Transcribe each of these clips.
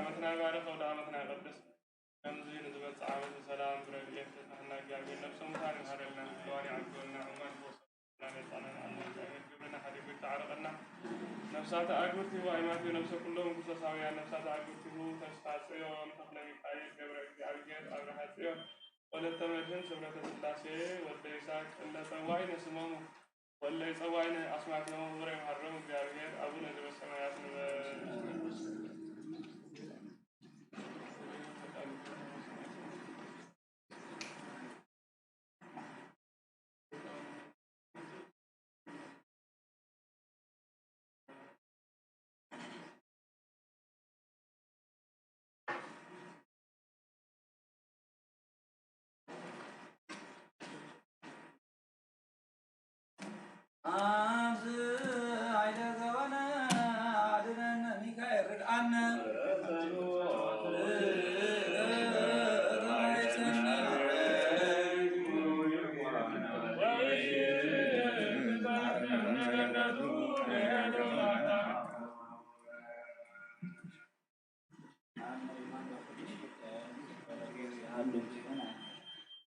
عمتنا بارك ولا عمتنا قدس أمزين زبط عمت سلام برجلك تحنا جابين نفسهم ثاني هرلنا دواني عقولنا عمان وصلنا نتانا جبرنا حديث تعرقنا نفسات أقولتي وإيمانتي نفس كلهم كساساويا نفسات أقولتي هو تستعصيون تخلمي قايد جبرك جابين أبرهاتيون ولا تمرجن سبرة السلاسي والديساك إلا تواين اسمهم ولا يسوين أسمعتهم ورم حرم جابين أبونا جب السماوات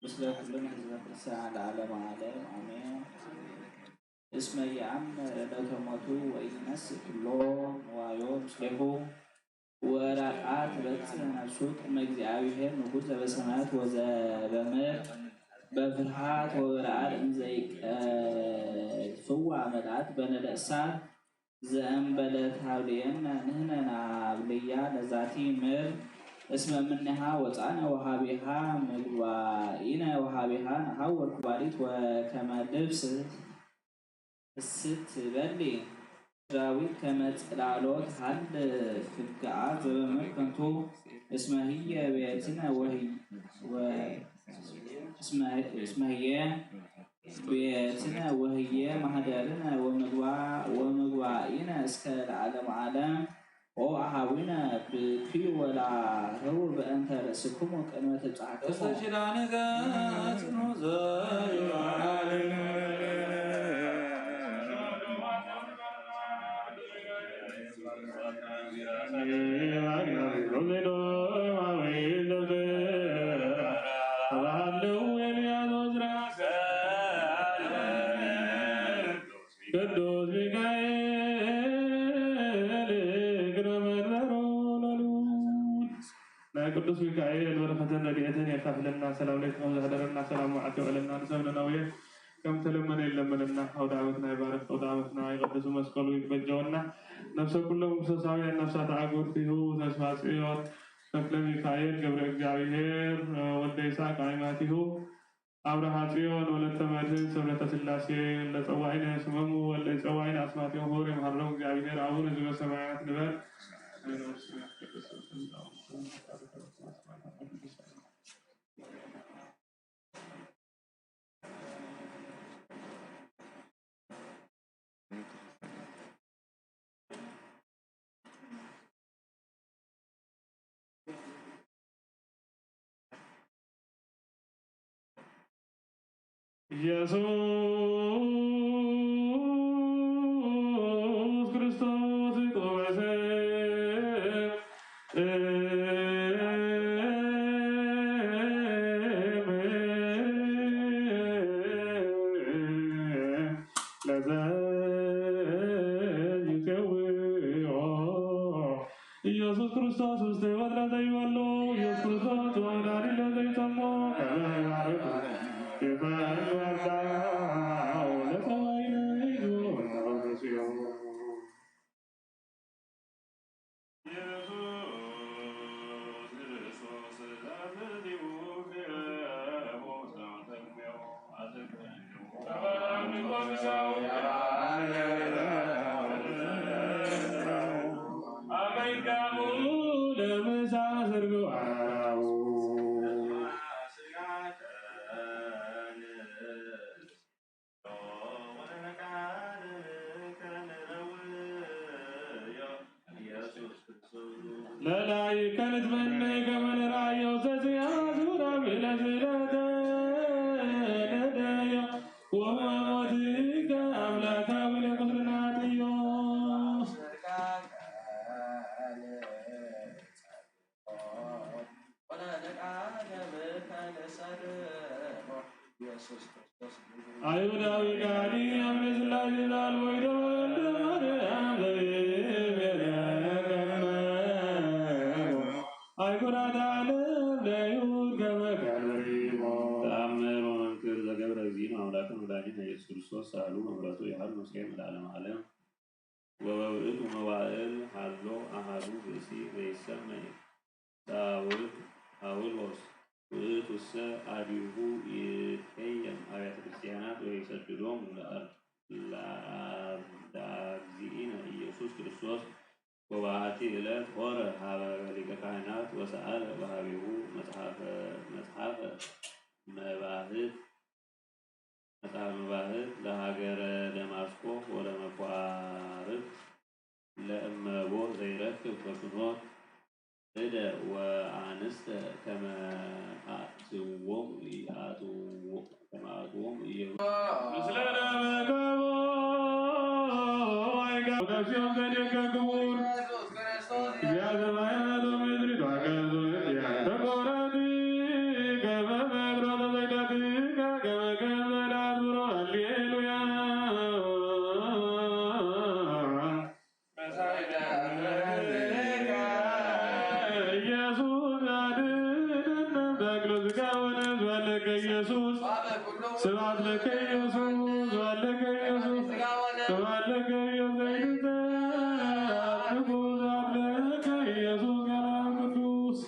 بسم كلنا حزب الساعة العالم عالم آمين اسم يعم لتموتو وإنس كلهم ويوم سلحو ورقعات بتسنا شوط مجزعاويه نقول بسمات وزبمر بفرحات ورقعات زيك فوع مدعات بين الأسعار زنبلت حولينا نهنا نعبليا لذاتي مر اسم منها وطعنا وهابيها مقوائنا وهابيها نحور كباريت وكما لبس الست بلي راوي كما تلالوت حد فقعات بمكنتو اسمها هي بيتنا وهي اسمها هي بيتنا وهي مهدارنا ومقوائنا اسكال العالم عالم وأحاولنا بكي ولا هو بأنت رأسكم وكأنما تبعكم استجرانك تنوزي قدوس ميكائيل ورفتنا لأتن يفتح لنا سلام عليكم وزهدرنا سلام وعافية ولنا نسلنا ويه كم تلمنا يلمنا أو دعوتنا يبارك أو دعوتنا يقدس مسكول ويبجونا نفس كلهم مسساوي النفس تعاقد فيه تسمع سيور تفل ميكائيل جبرك جاويهر والديسا قائماته أبرهاتيون ولتمرجن سبرة سلاسي لتوعين اسمه ولتوعين أسماته هور محرم جاويهر أول زب السماوات نبر Jesus Christos Tobese Jesus Christos uste vadra daivallo Jesus Christos vadari la daitamo لا لا كانت مني كمان رايو سيا زورا بلا زيرتا ندايا وما مديك أملاك بلا قدرنا تيو አይሁዳዊ ጋዲ አምነ ስላሴ ዛልቦይዶ ለማርያም ዘይቤለከመ አይኩራት ዓለም ለይሁድ ከመካልበሪሞ ተአምር ወመንክር ዘገብረ እግዚእነ አምላክን ወላዲተ ኢየሱስ ክርስቶስ ሳሉ መምረቱ ያህል መስቀል ለዓለም ዓለም ወበውእቱ መዋዕል ሀሎ አሃዱ ብእሲ ዘይሰመይ ጳውሎስ ውእቱሰ አዲሁ ይትቀየም አብያተ ክርስቲያናት ወይሰድዶሙ ለአርዳእግዚእነ ኢየሱስ ክርስቶስ ወበአሐቲ ዕለት ሆረ ሀበ ሊቀ ካህናት ወሰአለ በሀቤሁ መጽሐፈ መባህት ለሀገረ ደማስቆ ወለመኳርት ለእመቦ ዘይረክብ በፍኖት እደ ወአንስተ ከመ አትዎም ምስለ ደመ ስብሐት ለከ ኢየሱስ ወለከ ኢየሱስ ስብሐት ለከ ኢየሱስ ስብሐት ለከ ኢየሱስ ቅዱስ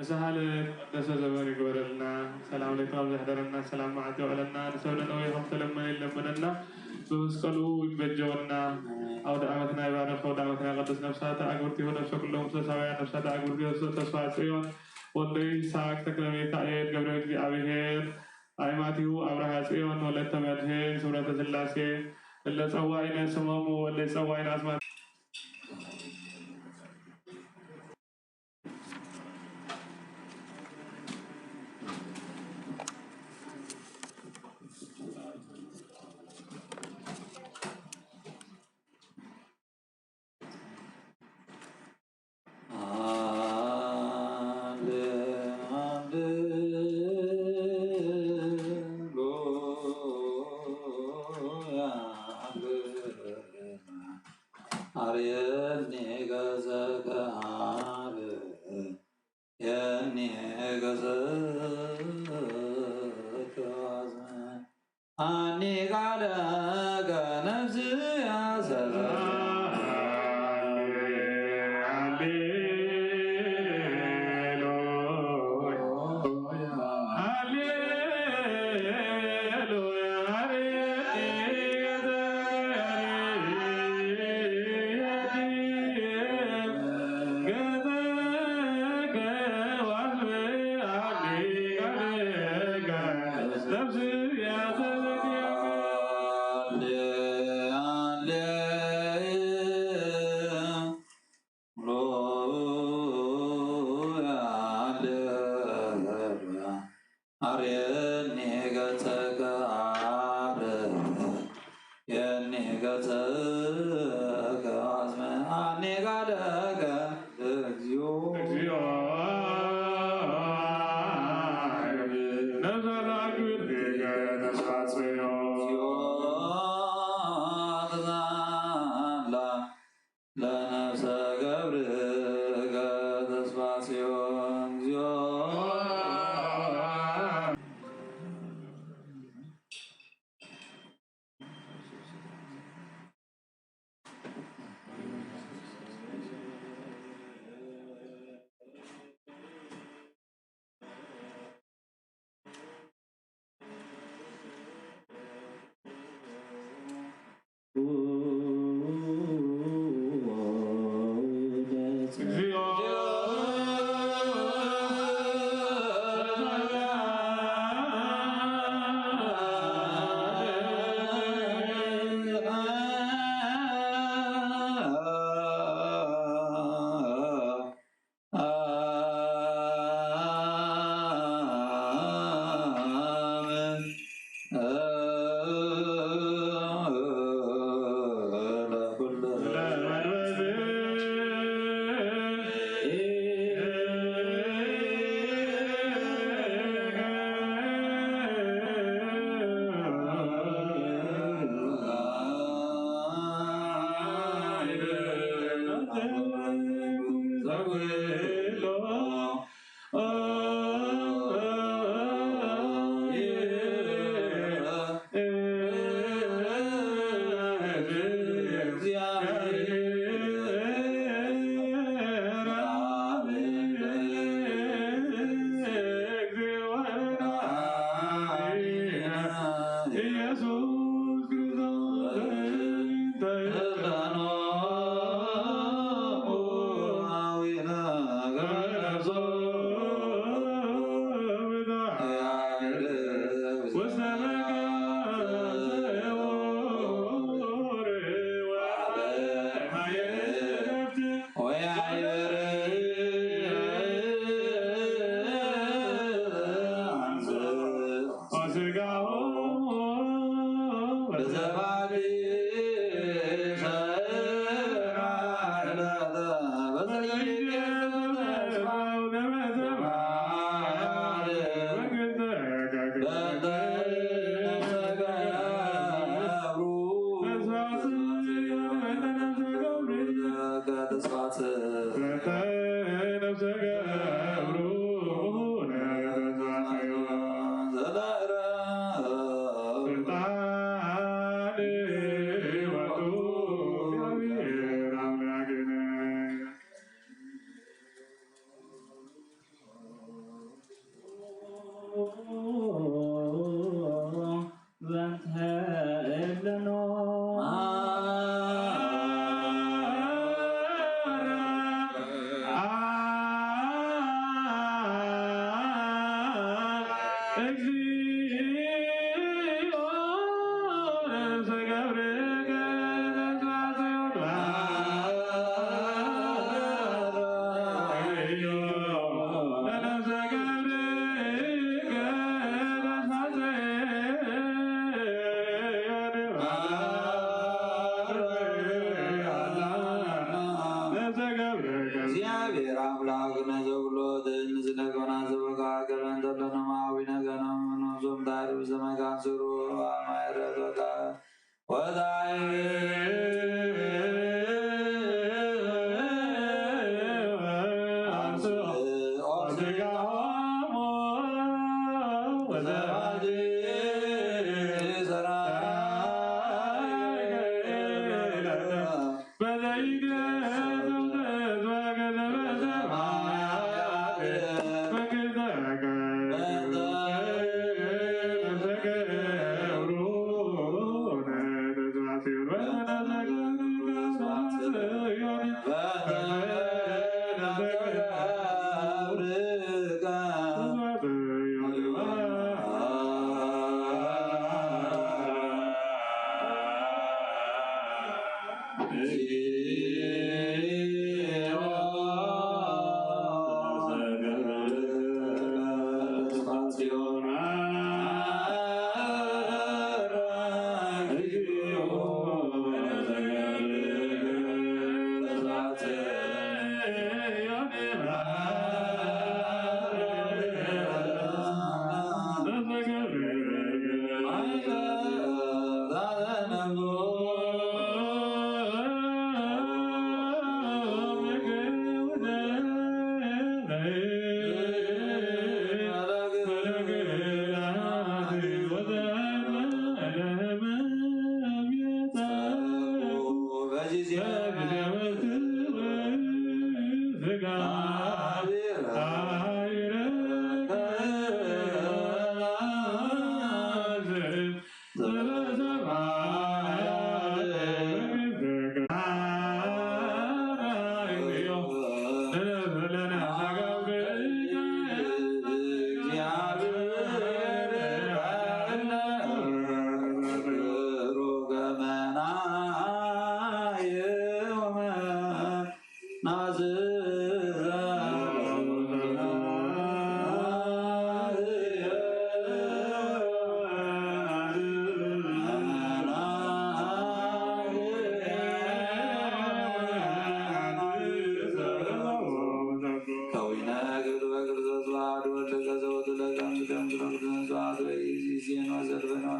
سهل قدس زمان يقبلنا سلام عليكم زهدرنا سلام معك وعلنا نسولنا ويهم سلمنا يلمنا بمسقلوا يبجونا أو دعوتنا يبارك أو دعوتنا قدس نفسها أقولتي ونفس كلهم سسويا نفسها أقولتي وسسوا سيون والله ساق تكلمي تأيد قبل في أبيهر أيماتيو أبرها سيون ولا تمدهن سورة الثلاثة اللي سوينا سمام واللي سوينا أسماء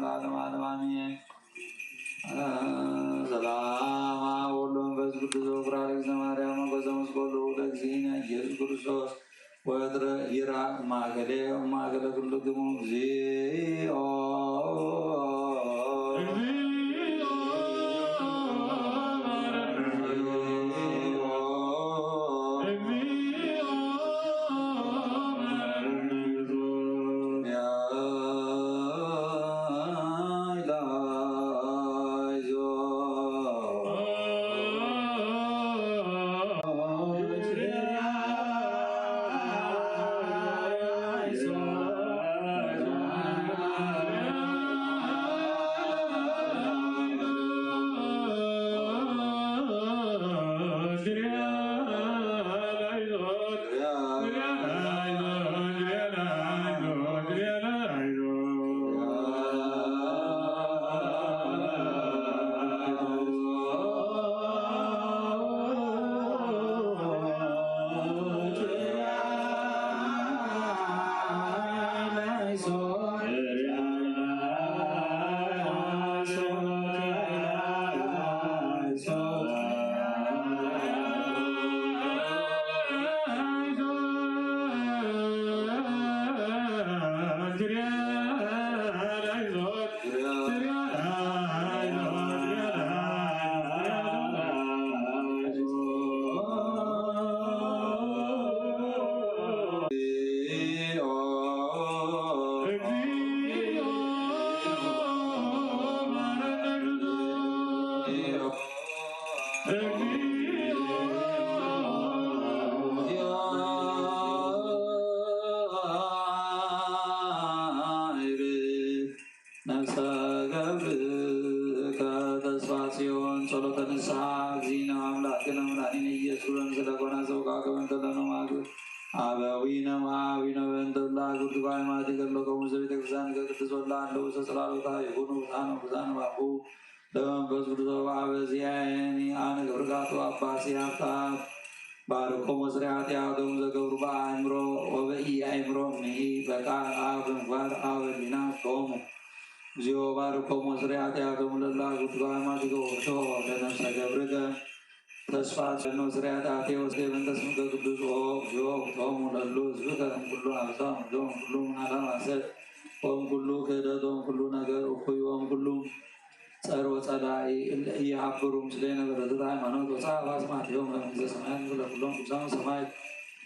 ለዓለመ ዓለም አሜን። ሰላም ወሎ መንፈስ ቅዱስ ወፍራ ለእግዝእትነ ማርያም መጎዘ መስቀሉ ለእግዚእነ ኢየሱስ ክርስቶስ ወትረ ይራቅ ማእከሌ ማእከለ ኩልክሙ እግዚኦ ባርኮሙ ስርዓተ ያውደሙ ዘገብሩ በአእምሮ ወበኢአእምሮ እምሂ በቃል አብ በምግባር አብ በሕሊና ጾሙ እግዚኦ ባርኮሙ ስርዓተ ያውደሙ ለላ ጉድ በሃይማኖት ይገወርቶ ለነፍሰ ገብርከ ተስፋ ጸኖ ስርዓተ አቴ ወስደ መንፈስ ቅዱስ እግዚኦ ጾሙ ለሉ ህዝብከ እምኩሉ አብሳ እምዞም ኩሉ ምናላም አሰት ወእምኩሉ ክህደት ወእምኩሉ ነገር እኩይ ወእምኩሉ ጸሮ ጸዳኢ እያሀብሩ ምስሌነ በረድኤተ ሃይማኖት ወጸአፈ አስማቲሆሙ ለመንግሥተ ሰማያት ለኩሎሙ ቅዱሳን ሰማዕት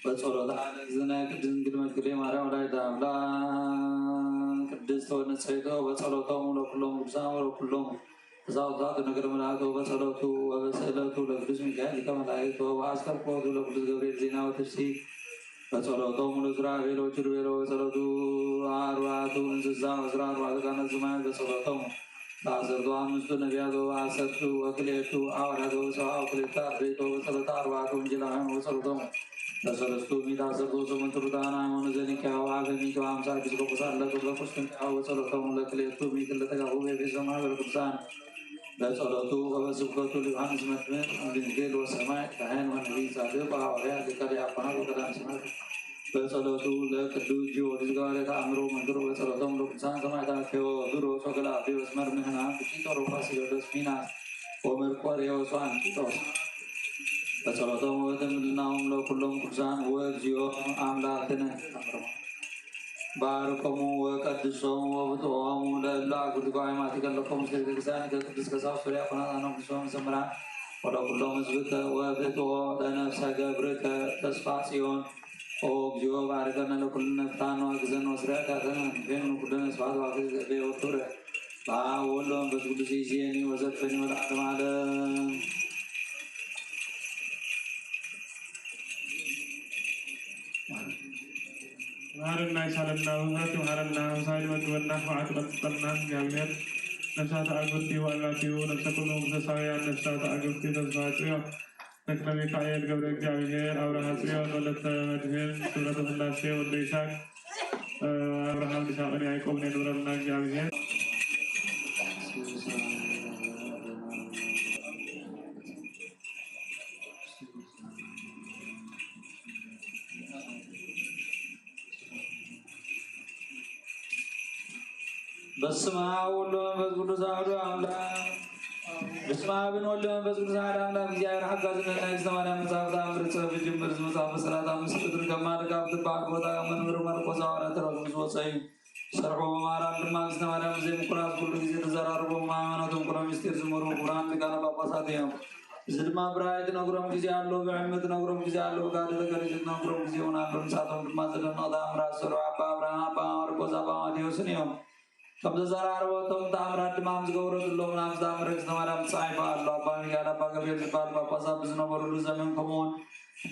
በጸሎተ እግዝእትነ ቅድስት ድንግል መክሌ ማርያም ወላዲተ አምላክ ቅድስት ወንጽሕት በጸሎቶሙ ለኩሎሙ ቅዱሳን ወለኩሎሙ ሕፃውንት ነገረ መላእክት በጸሎቱ ወበስእለቱ ለቅዱስ ሚካኤል ሊቀ መላእክት ወበአስተርቆቱ ለቅዱስ ገብርኤል ዜና ወትፍሥሕት በጸሎቶሙ ለሱራፌል ወኪሩቤል በጸሎቱ አርባዕቱ እንስሳ ወዕስራ አርባዕቱ ካህናተ ሰማያት በጸሎቶሙ ለአስርቱ አምስቱ ነቢያት ወአሰርቱ ወክልኤቱ ሐዋርያት ወሰብዓ ወክልኤቱ አርድእት በጸሎተ አርባዕቱ ወንጌላውያን በጸሎቶሙ ለሰለስቱ ምዕት አሰርቱ ወሰመንቱ ርቱዓን ሃይማኖተ ዘኒቅያ ወአበሚት ወሃምሳ ኤጲስቆጶሳት ለክብረ ቁስጥንጥንያ በጸሎቶሙ ለክልኤቱ ምዕት ለተጋቡ በኤፌሶን ማኅበረ ቅዱሳን በጸሎቱ ወበስብከቱ ለዮሐንስ መጥምቅ ድንግል ወሰማዕት ካህን ወነቢይ ጻድቅ ሐዋርያ ሊቀ ዲያቆናት ወቀዳማዊ ሰማዕት በጸሎቱ ለቅዱስ ጊዮርጊስ ገባሬ ተአምሮ መንክሮ በጸሎቶሙ ለቅዱሳን ሰማዕታት ቴዎድሮስ ወገላውዴዎስ መርምህና ፊቅጦር ወፋሲለደስ ሚናስ ወመርቆሬዎስ ወአንጢጦስ በጸሎቶሙ በትምህርትናሆሙ ለኩሎሙ ቅዱሳን ወእግዚኦ አምላክነ ባርኮሙ ወቀድሶሙ ወብፅሖሙ ለእለ አግብርቲከ ሃይማኖት ይከለኮሙ እስከ ቤተ ክርስቲያን ከቅዱስ ቀሳውስት ወዲያቆናት አነኩሶሙ መዘምራን ወለኩሎሙ ሕዝብከ ወፍትሖ ለነፍሰ ገብርከ ተስፋ ጽዮን ኦ እግዚኦ ባርከነ ለኩልነ ፍትሐነ ወአግዘነ ወስርዓተ ንፌኑ ኩልነ ስብሐት ወአክሊለ በወቱረ በአብ ወወልድ ወመንፈስ ቅዱስ ይእዜኒ ወዘልፈኒ ወለዓለመ ዓለም። ማረና ይሳለና ውህረት ማረና ሳይል ወግበና ዋዕት በጥጠና እግዚአብሔር ነፍሳተ አግብርቲ ወአልባቲሁ ነፍሰ ኩሉ መንፈሳውያን ነፍሳተ አግብርቲ ተስፋ ጽዮን ተክለ ሚካኤል ገብረ እግዚአብሔር አብርሃ ጽዮን ወለተ መድህን ስምረተ ሥላሴ ወልደ ይስሐቅ አብርሃም ይስሐቅን ያዕቆብን የኖረልና እግዚአብሔር በስመ አብ ወወልድ ወመንፈስ ቅዱስ አሐዱ አምላክ በስመ አብ ወወልድ ወመንፈስ ቅዱስ አሐዱ አምላክ እግዚአብሔር ሐጋዝና ንግሥተ ማርያም መጽሐፈ ተአምር ጅምር መጽሐፈ ሰላታ አምስት ቁጥር ከማለቃ ብትባል ቦታ መንበሩ ማርቆስ ሐዋርያ ተረክቡ ወፀይ ሰርሖ በማርያም ድማ ንግሥተ ማርያም ዘይምኩራዝ ሁሉ ጊዜ ተዘራርቦ ሃይማኖቱን ቁረ ምስጢር ዝመሩ ቁራን ሊቃነ ጳጳሳት እዮም ዝድማ ብራይት ነግሮም ጊዜ አለው በዕመት ነግሮም ጊዜ አለው ጋር ተገሪት ነግሮም ጊዜ ሆናሉ እንሳቶም ድማ ዘደነቀ ተአምራት ሰርሖ አባ አብርሃም አባ ማርቆስ አባ ማቴዎስን እዮም ከም ተዘራርቦቶም ተአምራት ድማ ዝገብረሎም ናብ ተአምር ንግሥተ ማርያም ተጻሒፉ ኣሎ አባ ሚካኤል አባ ገብርኤል ዝበሃል ጳጳሳት ብዝነበሩሉ ዘመን ከምኡውን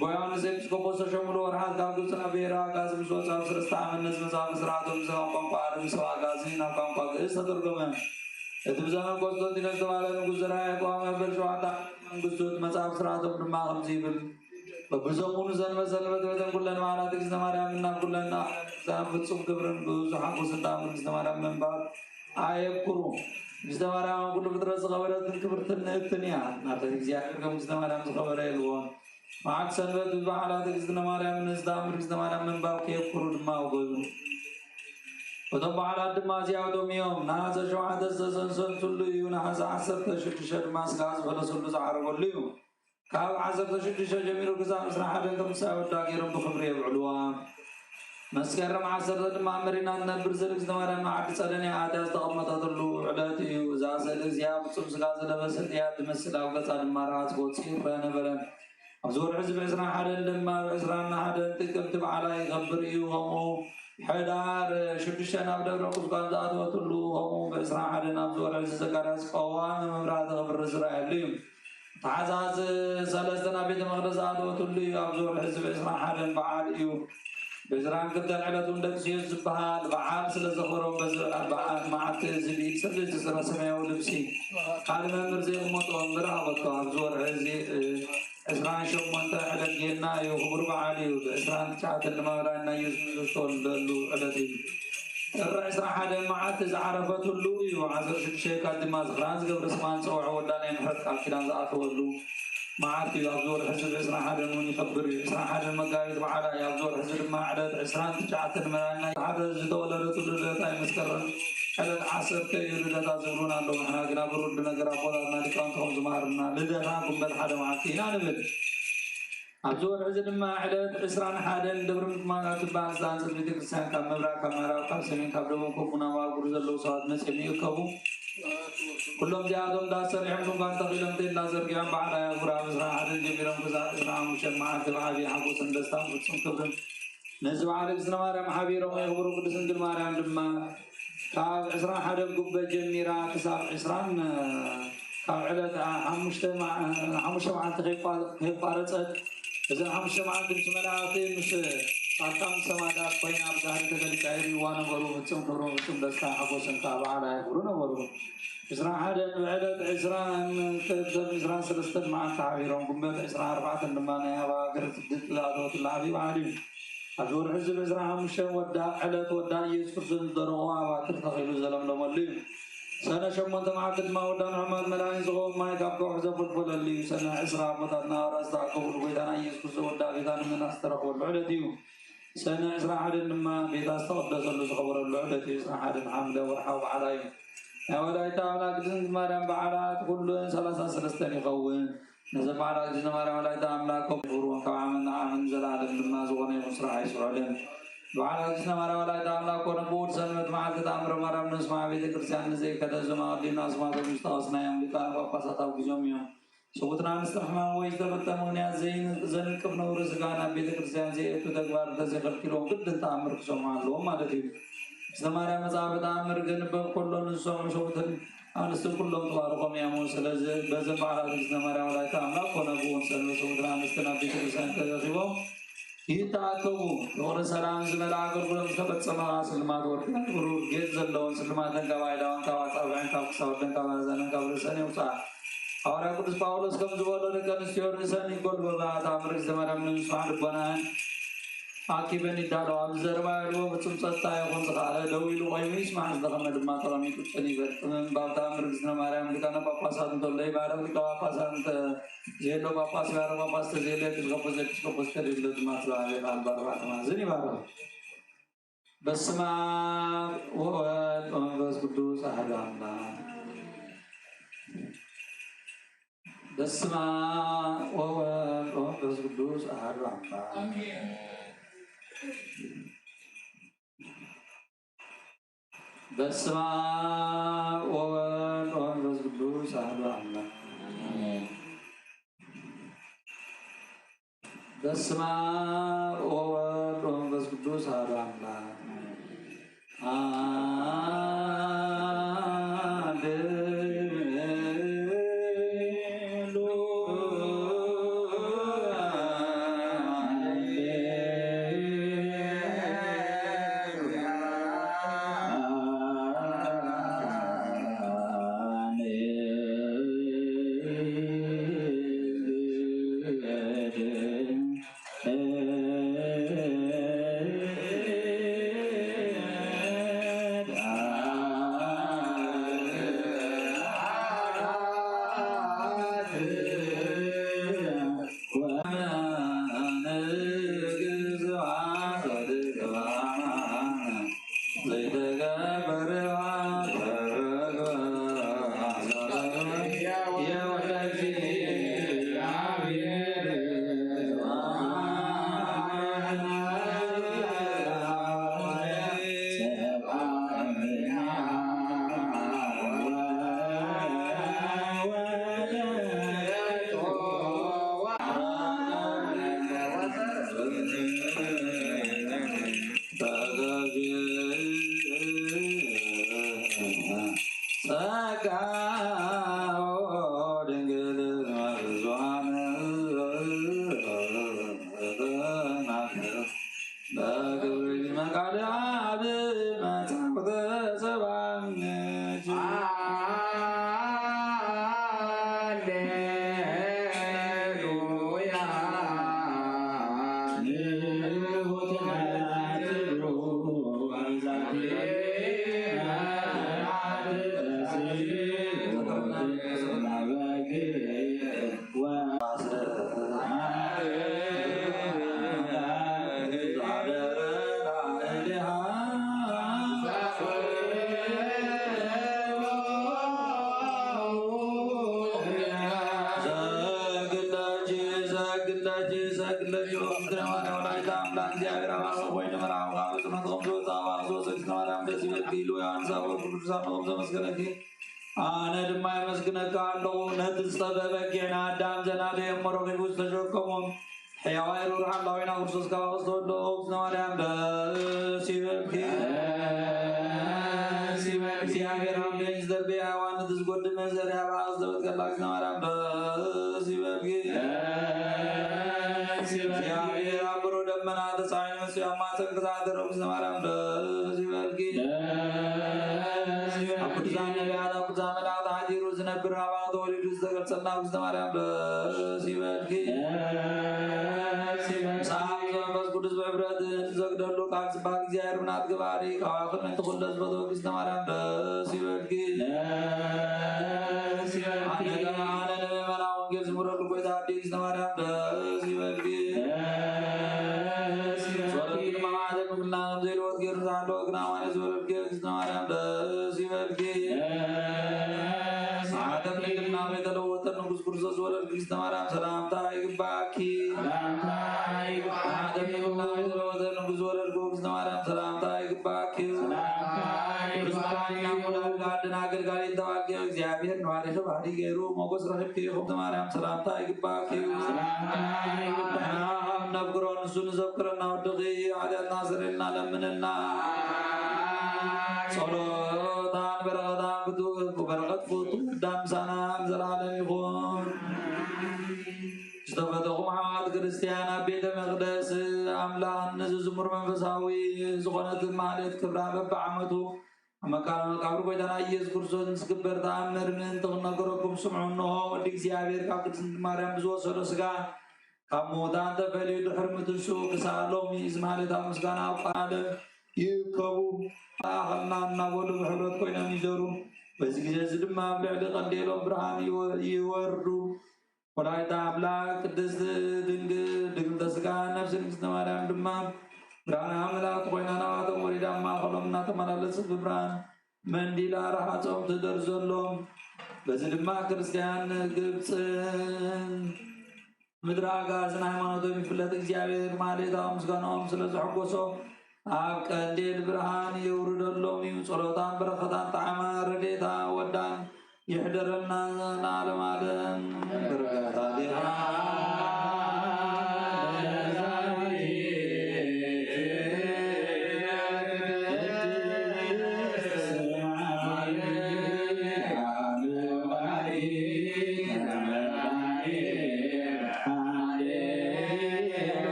በዮሐንስ ኤጲስቆጶስ ተሾሙሉ ወርሓት ካብ ግብፅና ብሔረ አጋዚ ምስ ወፃ ሰለስተ ዓመት ነዚ መጽሓፍ ስርዓቶም ብሰብ ቋንቋ ዓረቢ ሰብ አጋዚ ናብ ቋንቋ ግዕዝ ተተርጎመ እቲ ብዘመን ቆስጠንጢኖስ ዝተባሃለ ንጉስ ዘርዓ ያዕቆብ መበል 7 መንግስቱ መጽሐፍ ስርዓቶም ድማ ከምዚ ይብል በብዘሙኑ ዘንበሰንበት በተን ኩለን በዓላት ንግሥተ ማርያም እና ኩለን ፍጹም ክብርን ብዙ ሓጎስን ተአምር ንግሥተ ማርያም ምንባብ አየኩሩ ንግሥተ ማርያም ኩሉ ፍጥረት ዝኸበረትን ክብርትን ንእትን እያ ናብቲ እግዚኣብሔር ከም ንግሥተ ማርያም ዝኸበረ የልዎን ማዓት ሰንበት በዓላት ንግሥተ ማርያም ንዝተአምር ንግሥተ ማርያም ምንባብ ከየኩሩ ድማ ውገዙ እቶም በዓላት ድማ እዚኣቶም እዮም ነሓሰ 7 ዝተሰንሰልትሉ እዩ ነሓሰ 16 ድማ ስጋ ዝፈለሰሉ ዝዓረገሉ እዩ ካብ 16 ጀሚሩ ክሳብ 21 ከም ሳይወዳ ገይሮም ብክብሪ የብዕልዋ መስከረም 10 ድማ መሪና ነብር ንግሥተ ማርያም ዓዲ ፀደንያ ኣትያ ዝተቐመጠትሉ ዕለት እዩ እዛ ስእሊ እዚኣ ፍፁም ስጋ ዝለበሰት እያ ትመስል ኣብ ገፃ ድማ ራስ ጎፂ ይርአ ነበረን ኣብዚ ወርሒ ብ21 ድማ ብ21 ጥቅምቲ በዓላ ይኸብር እዩ ከምኡ ሕዳር 6 ኣብ ደብረ ቁስቋም ዝኣተወትሉ ከምኡ ብ21 ኣብዚ ወርሒ ዘካርያስ ቀዋሚ መብራህቲ ክብሪ ዝረአየሉ እዩ ታሕሳስ 3 ኣብ ቤተ መቅደስ ዝኣተወትሉ እዩ ኣብዚ ወርሒ ብ21 በዓል እዩ ብ22 ዕለት እውን ደቅሲዮስ ዝበሃል በዓል ስለ ዘኽብሮም በዚ በዓል መዓልቲ ዝብኢል ሰለስተ ስረ ሰማያዊ ልብሲ ካልእ መምህር ዘይቕመጦ እምበር ኣቐቶ ኣብዚ ወርሒ እዚ 28 ዕለት ጌና እዩ ክቡር በዓል እዩ ብ29 ድማ ወላዲና ኢየሱስ ክርስቶስ ተወለደሉ ዕለት እዩ ጥሪ 21 መዓልቲ ዝዓረፈትሉ እዩ 16 የካቲት ድማ ዝኽራን ዝገብረ ስማን ፀውዖ ወዳ ናይ ምሕረት ቃል ኪዳን ዝኣተወሉ መዓልቲ እዩ ኣብዚ ወርሒ እዚ ብ21 እውን ይኸብር እዩ 21 መጋቢት በዓላ እዩ ኣብዚ ወርሒ እዚ ድማ ዕለት 29 ንመራና ሓደ ዝተወለደትሉ ልደታ ይመስከረም ዕለት 10 እዩ ልደታ ዝብሉን ኣለዉ ንሕና ግና ብሩድ ነገር ኣቦታትና ሊቃውንቲ ከም ዝመሃሩና ልደታ ጉንበት ሓደ መዓልቲ ኢና ንብል ኣብዚ ወርሒ እዚ ድማ ዕለት 21 ደብሪ ምጥማቅ ትበሃል ዝሃንፀት ቤተክርስትያን ካብ ምብራቅ ካብ ምዕራብ ካብ ሰሜን ካብ ደቡብ ከምኡ ናብ ኣጉር ዘለዉ ሰባት መፅኦም ይእከቡ ኩሎም እዚኣቶም እንዳሰሪሖም ድንኳን ተኺሎም ቴላ ዘርጊሖም በዓል ኣየኹራ ኣብ 21 ጀሚሮም ክሳብ 25 መዓልቲ ብዓብዪ ሓጎስን ደስታን ፍፁም ክብርን ነዚ በዓል ንግሥተ ማርያም ሓቢሮም የኽብሩ ቅድስት ድንግል ማርያም ድማ ካብ 21 ጉበት ጀሚራ ክሳብ 20 ካብ ዕለት 5 መዓልቲ ከይቋረፀት እዘን 5 መዓልቲ ምስ መላእኽቲ ምስ ጻድቃን ሰማዕታት ኮይና ብዛህሪ ተገሊፃ ይርይዋ ነበሩ ፍፁም ክብሮም ፍፁም ደስታ ሓጎስን ከዓ በዓል ኣየኽብሩ ነበሩ 21 ብዕለት 23 መዓልቲ ሓቢሮም ጉንበት 24 ድማ ናይ ሃባ ሃገረ ስግደት ዝኣተወትሉ ዓብዪ በዓል እዩ ኣብዚ ወርሒ እዚ ብ25 ዕለት ወዳ ኢየሱስ ክርስቶስ ዝደረቑ ኣባትር ተኺሉ ዘለምለመሉ እዩ ሰነ 8 መዓልቲ ድማ ወዳ ንሕማት መድሃኒት ዝኸውን ማይ ካብ ከውሒ ዘፈልፈለሉ እዩ ሰነ 20 ኣቦታትና ሃዋርያት ዝተኣከብሉ ጎይታና ኢየሱስ ክርስቶስ ወዳ ቤታ ንምናስ ዝተረኽበሉ ዕለት እዩ ሰነ 21 ድማ ቤታ ዝተቐደሰሉ ዝኸበረሉ ዕለት እዩ 21 ሓምለ ወርሓዊ በዓላ እዩ ናይ ወላዲተ ኣምላክ ቅድስት ማርያም በዓላት ኩሉን 33 ይኸውን ነዚ በዓላት ቅድስት ማርያም ወላዲተ ኣምላክ ከብሩን ካብ ዓመት ንዓመት ዘለዓለም ድማ ዝኾነ ይኹን ስራሕ ኣይስርዑልን በዓላት ቅድስት ማርያም ወላዲተ ኣምላክ ኮነ ብእሑድ ሰንበት መዓልቲ ተኣምረ ማርያም ንስማዕ ቤተክርስትያን ንዘይከደ ዘማቐዲምና ስማቶም ዝተቐስናዮም ሊቃነ ጳጳሳት ኣብ ግዜኦም እዮም ሰቡትና ንስተ ሕማም ወይ ዝተፈጠ ምክንያት ዘንቅፍ ነውሪ ስጋ ናብ ቤተክርስትያን ዘይእቱ ተግባር እንተዘይከልኪሎም ግድን ተኣምር ክሰምዑ ኣለዎም ማለት እዩ ንግሥተ ማርያም መጽሓፈ ተኣምር ገንበብ ከሎ ንዝሰምዑ ሰቡትን ኣንስትን ኩሎም ተባርኾም እዮም ስለዚ በዘን በዓላት ንግሥተ ማርያም ወላዲተ ኣምላክ ኮነ ብእሑድ ሰንበት ሰቡትን ኣንስትን ኣብ ቤተክርስትያን ተረኺቦም ይተኣከቡ ፍቕሪ ሰላም ዝመልአ ኣገልግሎት ዝተፈፀመ ስልማት ወርቂ ብሩር ጌጥ ዘለዎን ስልማትን ካብ ዓይዳውን ካብ ኣጻብዕን ካብ ክሳወደን ካብ ኣእዛንን ካብ ርእሰን የውፅኣ ሐዋርያ ቅዱስ ጳውሎስ ከም ዝበሎ ደቂ ኣንስትዮ ርእሰን ይጎልበባ ተኣምር ንግሥተ ማርያም ንምስማዕ ልቦናን ኣኪበን ይዳለዋ ብዘረባ ያልዎ ፍፁም ፀጥታ ይኹን ዝኽኣለ ደው ኢሉ ኮይኑ ይስማዕ ዝደኸመ ድማ ተቐሚጡ ጭን ይበል ምንባብ ተኣምር ንግሥተ ማርያም ሊቃነ ጳጳሳት እንተሎ ይባረኽ ሊቀ ጳጳሳት ዘየሎ ጳጳስ ይባረኽ ጳጳስ ተዘየለ ኤጲስቆጶስ ኤጲስቆጶስ ተደሎ ድማ ተባሃለ ይባል ባርባዕተ ማዕዘን ይባረኽ በስመ አብ ወወልድ ወመንፈስ ቅዱስ አሐዱ አምላክ። በስመ አብ ወወልድ ወመንፈስ ቅዱስ አሐዱ አምላክ። በስመ አብ ወወልድ ወመንፈስ ቅዱስ አሐዱ አምላክ። በስመ አብ ወወልድ ወመንፈስ ቅዱስ አሐዱ አምላክ። أنا دم ما يمسكنا كارلو نتستبى بكينا دام جنادي أمورك يبوس تجوكمون حيوان روح الله وينا ورسوس كواس دولو نوارم سيبكي سيابير هم دينز دربي حيوان تسقط مزر يا باس دوت كلاك نوارم سيبكي سيابير أبرو دمنا تساين مسيا ما سكتات روس نوارم سيبكي أبو زاني بيادا أبو زاني بيادا هاجي روز نبر رابع دولي روز دكتور سلنا روز نوارم سيبكي سام بس كودس بعبرات زغدر لو كاكس باك زيار بنات كباري كواخر من تخلص بدو كيس نوارم سيبكي أنا نمنا ونجل زمرة لو كوي دارتي كيس نوارم سيبكي سورة كلمة هذا كلنا نزيل وتغير زانلو كناوان سورة كيس نوارم سيبكي ساعة كلنا بيتلو وتنقص كرسة سورة كيس نوارم سلام تايك باكي استفتقوا محمد كريستيانا بيت مقدس أملاً نزمر منفساوي زغنة المالية كبرى ببعمته أما كان مقابر بيتنا يذكر سوزن سكبر تأمر من تغنقركم سمعونه وديك سيابير كابت سنتماريان بزوء سرسكا كمودان تفلي دحرمة السوق سالوم إزمالي تامسكان أبقال يكبو أخلنا نقول بحرات كوينا ميزورو بس كجاز دماء بعد قنديل وبرهان يوردو ولايت أبلاك قدس دنگ تسكان نفس نستماريان دماء ብርሃን አምላክ ኮይናና ተወሪዳማ ከሎምና ተመላለስ ብብርሃን መንዲላ ራሓቶም ትደርዘሎም በዚህ ድማ ክርስቲያን ግብፅ ምድር አጋዝን ሃይማኖቶም ይፍለጥ እግዚአብሔር ማሌታው ምስጋናውም ስለዝሐጎሶ ኣብ ቀንዴል ብርሃን የውርደሎም እዩ ጸሎታን በረኸታን ጣዕማ ረዴታ ወዳን ይሕደረና ለዓለም ዓለም በረከታ ዲኻ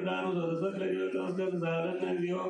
ዮርዳኖስ ወተሰቅለ ዲበ መስቀል ዛለነ እግዚኦ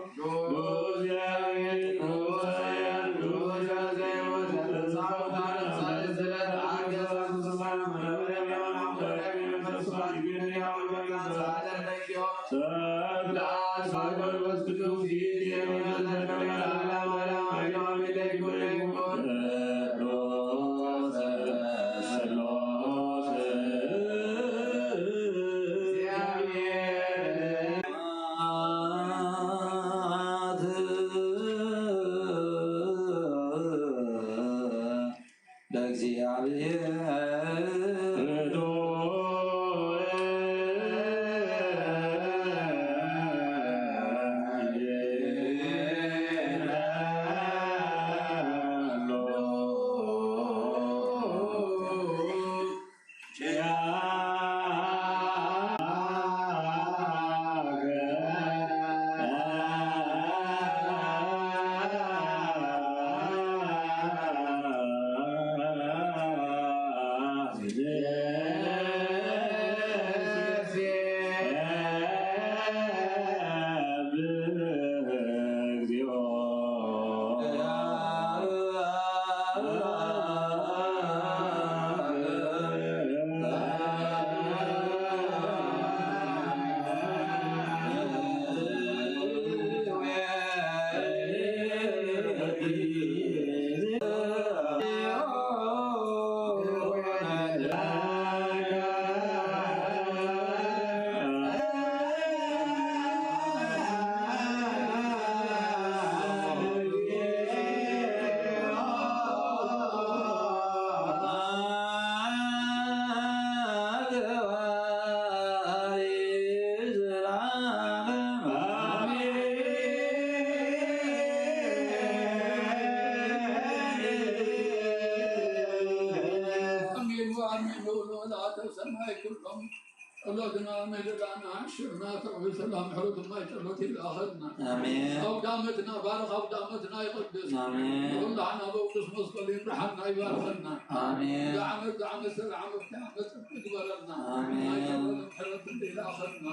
أولادنا مهلنا عشرنا تعوي سلام حروت ما يتلوت الآخرنا آمين أودامتنا بارك أودامتنا يقدس آمين والله عنا بوقس مصقلين رحمنا يباركنا آمين دعم سلام بتعمس تقبلنا آمين ما يتلوت حروت الآخرنا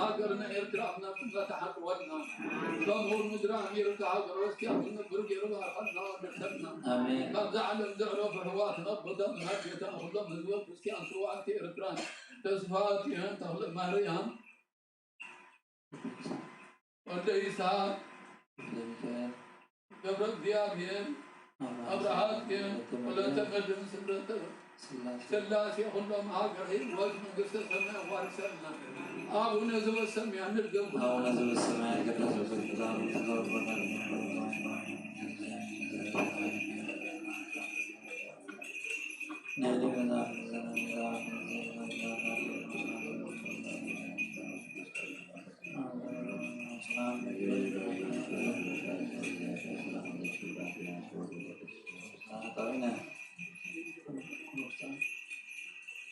هاجرنا إرترابنا فتحت ولنا ضمور مدران يرجع قروس كأننا برج يرجع خلنا ودخلنا آمين كان زعل زعلوا في حواتنا بدم هاجي تأخذ من الوقت بس كان سوات إرتران تسفاتهم تخلق مهريهم وليس قبل ديابهم أبرهاتهم ولا تقدم سلاسي كلهم عاقرين وزن قصة السماء وارسلنا أبو نزل السماء نرقب أبو نزل السماء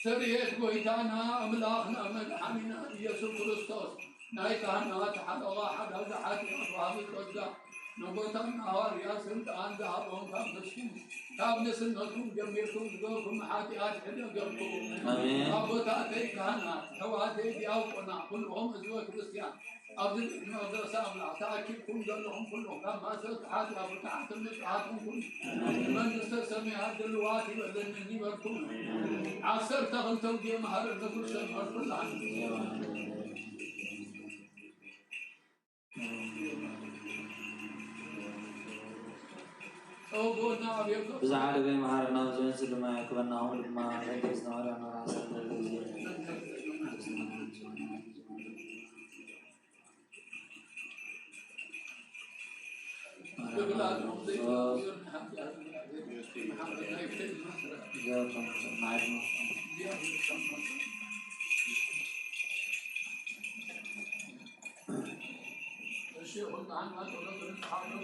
سريت ويتانا أملاخنا مدحمنا يسوع كريستوس نايتانا تحت واحد هذا حاتي أصحابي كذا نبوتنا نهار يا سنت عن ذهبهم كم نسكن كم نسنكم جميعكم تقولكم حاتيات حدا قبلكم آمين أبوتاتي كهنا حواتي بيأوقنا كلهم أزواج كريستيان أبدل مدرسة أملا تأكيدكم قالهم كلهم كم ما سلت حاتي أبوتات المتعاتهم كلهم من نستسمي هذا الواتي وذنني بركم عصر تغلطوا دي مهار كل شيء مرفوض عنه بزعل بين مهارنا وزين سلما يكبرنا هم لما ركزنا ورانا راسنا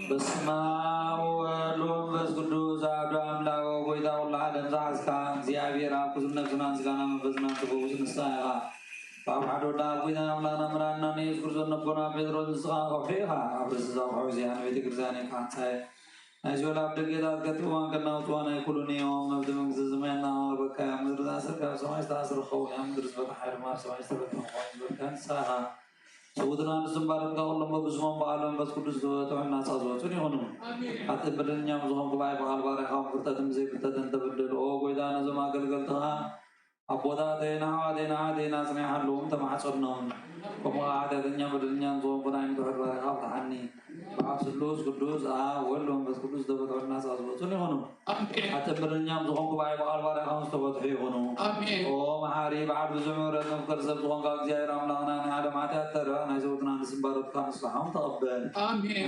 በስመ አብ ወወልድ ወመንፈስ ቅዱስ አሐዱ አምላክ ወጎይታ ሁሉ ዓለም ዘሐዝካ እግዚአብሔር አብ ኩዝነትና ምስጋና መንፈስና ተፈውስ ንስሐ በአብሓዶ ዳ ጎይታ አምላክና ምራና ኢየሱስ ክርስቶስ ነቦና ጴጥሮስ ንስኻ ከውሒኻ ኣብ ርእሲ ዘብሖ ዚያን ቤተክርስትያን ካንሳይ ናይዚ ወላብ ደጌታት ከጥዋን ከናውጥዋን ኣይኩሉን እዮም መብቲ መንግስቲ ዝመና በካ ምድሪ ዝኣስርካ ኣብ ሰማይ ዝተኣስርኸው ያ ምድሪ ዝበካ ሓይልማ ኣብ ሰማይ ዝተበትነ ዝኾኑ ዝበልካ ንስኻ سودنا نسمبارك الله ببزمان بعالم بس كل توعنا سازوا سوني هونو حتى بدلنا مزهم كباي بعال بارك هم كرتدم زي كرتدم تبدل أو قيدا نزم أقل قلتها أبودا دينا سمع حلوم تما حصلناهم كما عاد الدنيا بدلنا مزهم كنايم تهر بارك هم تحني بعض سلوس كدوس ولهم بس كدوس دبت توعنا سازوا سوني هونو حتى بدلنا مزهم كباي بعال بارك هم تبدل هونو أو محاري بعد بزمرة نفكر زبطون قاق زي راملانا على ما تأثر أنا زودنا نسمبارك خمس لحم تقبل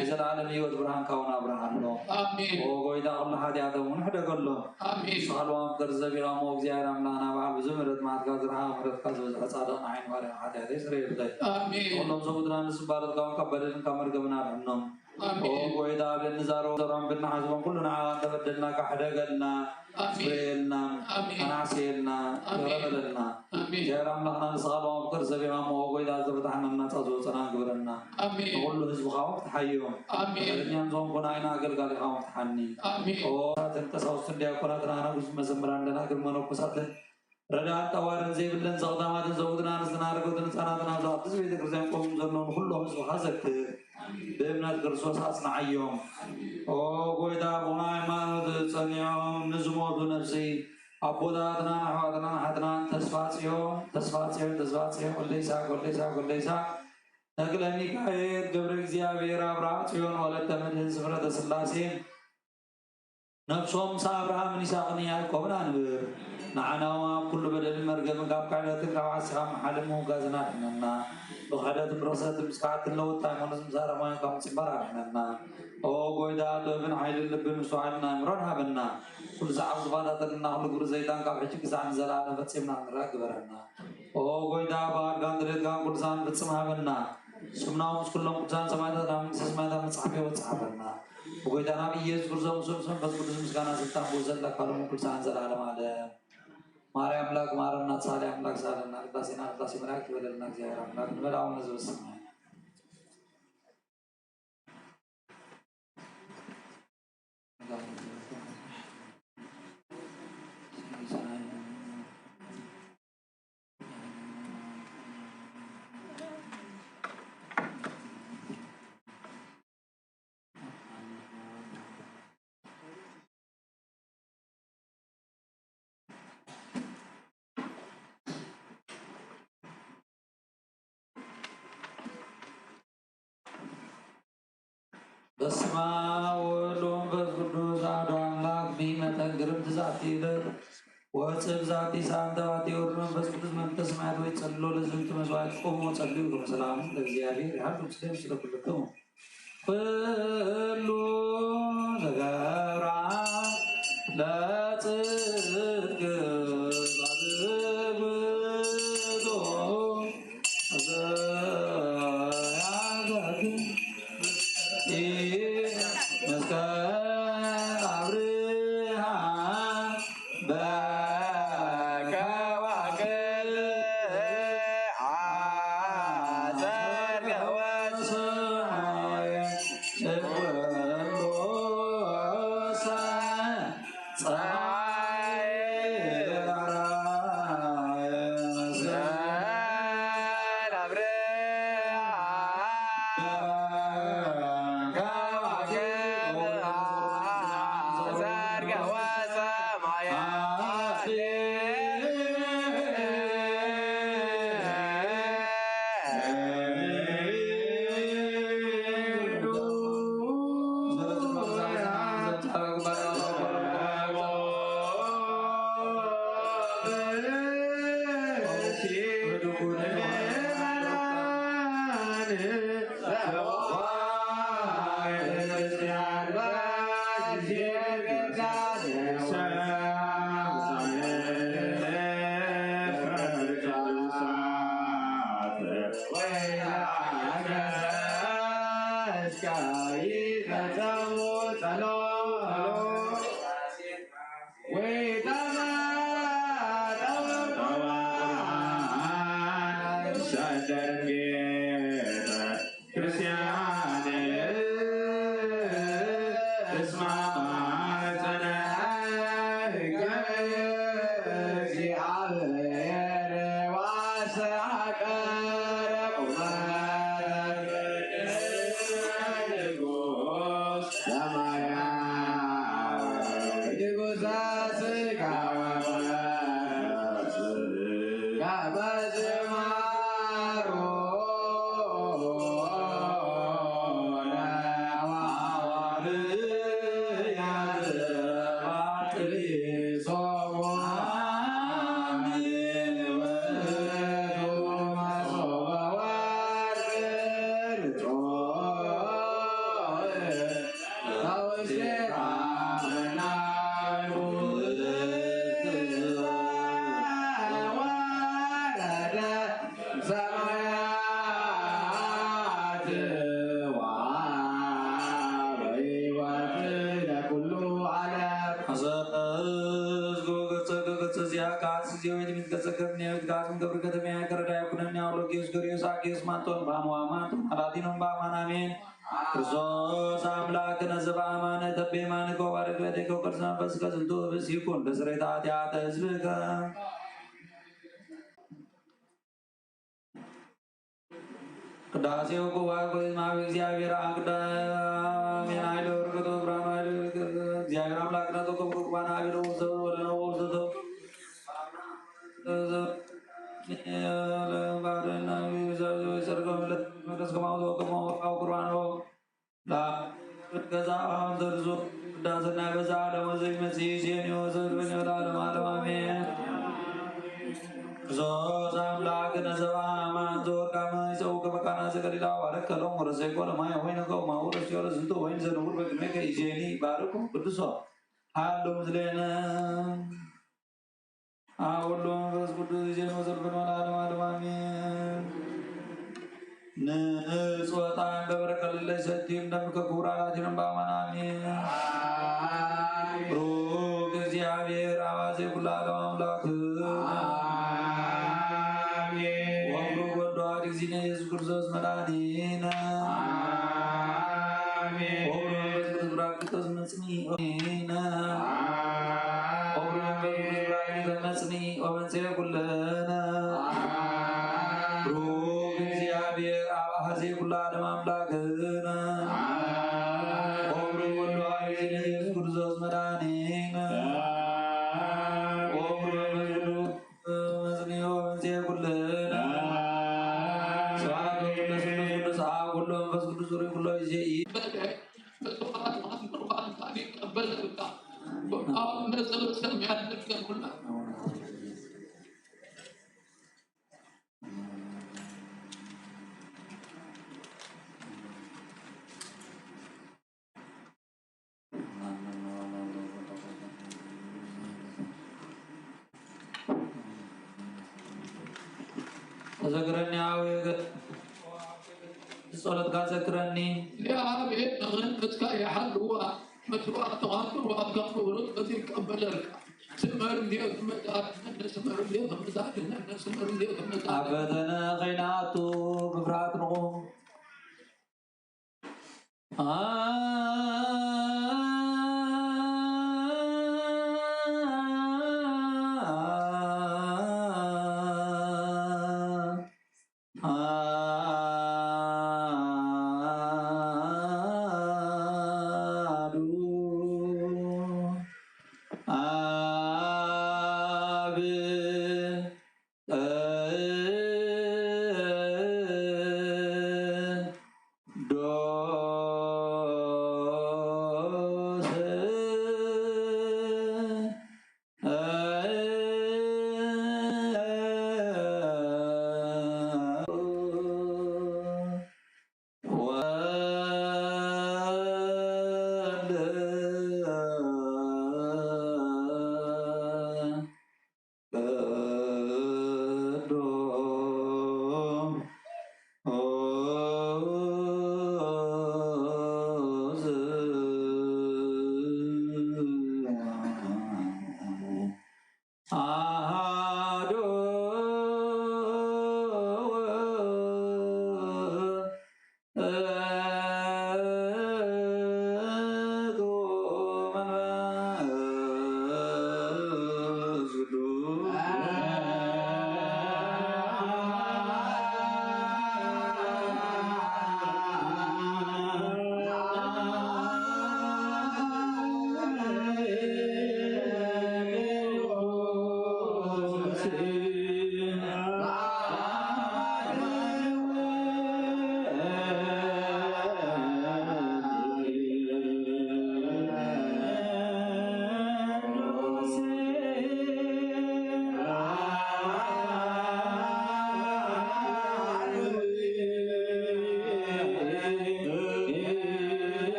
نزل العالم يود برهان كونا برهان له أو قيدا الله هذا يعتمون حدا كله صالوام كرزبي راموك زي راملانا بعد بزمرة ما تقدرها مرت كذب أصادنا عين واري هذا يسري بدي الله زودنا نسمبارك كون قبلن كمر قبنا رنم أو قيدا بالنزارو درام بالنحاسبون كلنا عوان تبدلنا كحدا قلنا سبيلنا أناسيلنا يربلنا جرام لنا نصالهم كرزبي راموك وإذا زبطحنا الناس أزوجنا قبرنا نقول له حزب خاوك تحيهم الدنيا نزوم كنا عنا قل قال خاوك تحني أو تنتصاو سنديا كنا ترانا قسم زمران لنا قل منو قصاتن رداء توارن زي بلن زغدامات زودنا نسنا رقودن سناتنا زغط زي ذكرزين قوم زلون كلهم حزب خازك بإبنات قرصوص أصنع عيهم أو قويدا بناي ما تصنيعهم نزموت نفسي أبوداتنا نحواتنا حدنا تسفاتيهم كل ليسا نقل ميكائيل قبر እግዚአብሔር አብርሃም ጽዮን ወለተ ምድር ስፍረተ ሥላሴ نفسهم سأبراهام نساقن يعقوبن أنبر نعناوا كل بدل مرقم قاب قاعدة كواسهم حلمه قازنا حننا وخدت برصة مسكات لو تايمون سمسارة ما يقام سبارة حننا أو قويدا ابن حيل اللبن سوالنا مرونها بنا كل ساعة زبادة لنا كل قر زيتان قاب حجك سان زلالة فتسمنا نراك برنا أو قويدا بار قاندريت قام كل سان فتسمها بنا سمناهم كلهم كل سان سمايتا رام سمايتا مصحفي وتصحفنا وقيدا نبي يسوع كرزم سمسم بس كرزم سكانا سلطان بوزل لك كلام كل سان زلالة ماله ماري أملاك مارنا سالي أملاك سالنا كلاسينا كلاسي مراك بدلنا زيارة أملاك نبلاون نزوس بسمع ولوم بقدوس عدوان لك بيمة قرب تزعتي در واتسب ذاتي سانتواتي ورنم بس قدوس من تسمعت ويتصلو لزمت مسوات قوموا تصليوا لكم سلام لزيابير حالكم سلام سلكلكم كلو تغرع لا تذكر ክርስቶስ አምላክነ ዘበአማነ ተቤማነ ኮባረት ወደኮ ቅርሰ መንፈስ ከዝንቱ ብስ ይኩን በስሬታ ኃጢአተ ሕዝብከ ቅዳሴው ቁባር ማብ እግዚአብሔር አቅዳሜን ኃይለ ወርቀቶ ብርሃን ኃይለ እግዚአብሔር አምላክነ ተቆም ቁርባን ኃይለ ወሰብ ወለነው ወሰተው ባረና ይዘው ይሰርገምለት መቅደስ ከማውቶ ከማውቃው ቁርባን ነው ላ ገዛ ዘርዞ ዳሰና በዛ ለመዘይ መሲህ ሴኒዮ ዘርበኝ ለዓለም ዓለም አሜን። ክርስቶስ አምላክነ ዘበአማን ዘወርቃመ ይፀው ከመካና ዘገሊላ ባረከሎም ወረሰይኮ ለማየ ወይነከው ማውረስ ሲወረ ዝንቶ ወይን ዘንውር በቅድሜከ ይዜኒ ባርኩ ቅዱሶ ሃሎ ምስሌነ አወሎ መንፈስ ቅዱስ ይዜን ወዘልፈን ለዓለም ዓለም አሜን። ንጾታን በበረከልለይ ሰቲም ደምከ ክቡራናቲንም በአማን አሜን። ሩቅ እግዚአብሔር አባዜ ኩላ ዓለም አምላክ ወብሩክ ወልድ ዋሕድ እግዚእነ ኢየሱስ ክርስቶስ መድኃኒነ ወብሩክ መንፈስ ቅዱስ ብራክቶስ መጽንዒነ ወብሩክ መንፈስ ቅዱስ ብራክቶስ መጽንዒ ወመንጽሔ ኩለነ ሩቅ እግዚአብሔር አባዜ ኩላ ዓለም አምላክነ ወብሩክ ወልድ ዋሕድ እግዚእነ ኢየሱስ ክርስቶስ መድኃኒነ ወብሩክ መንፈስ ቅዱስ መጽንዒ ወመንጽሔ ኩለነ ስብሐት ወቅዱስ ቅዱስ አብ ሁሉ መንፈስ ቅዱስ ሩይ ሁሉ ጊዜ ተዘክረኒ አብ ጸሎት ካዘክረኒ يا بيت غنفتك يا حلوة متروع تغفر وأبقى ورتبة يقبلك سمر ليك مدات من سمر ليك مدات من سمر ليك مدات አበተነ ኸይናቱ በፍርሃት ነው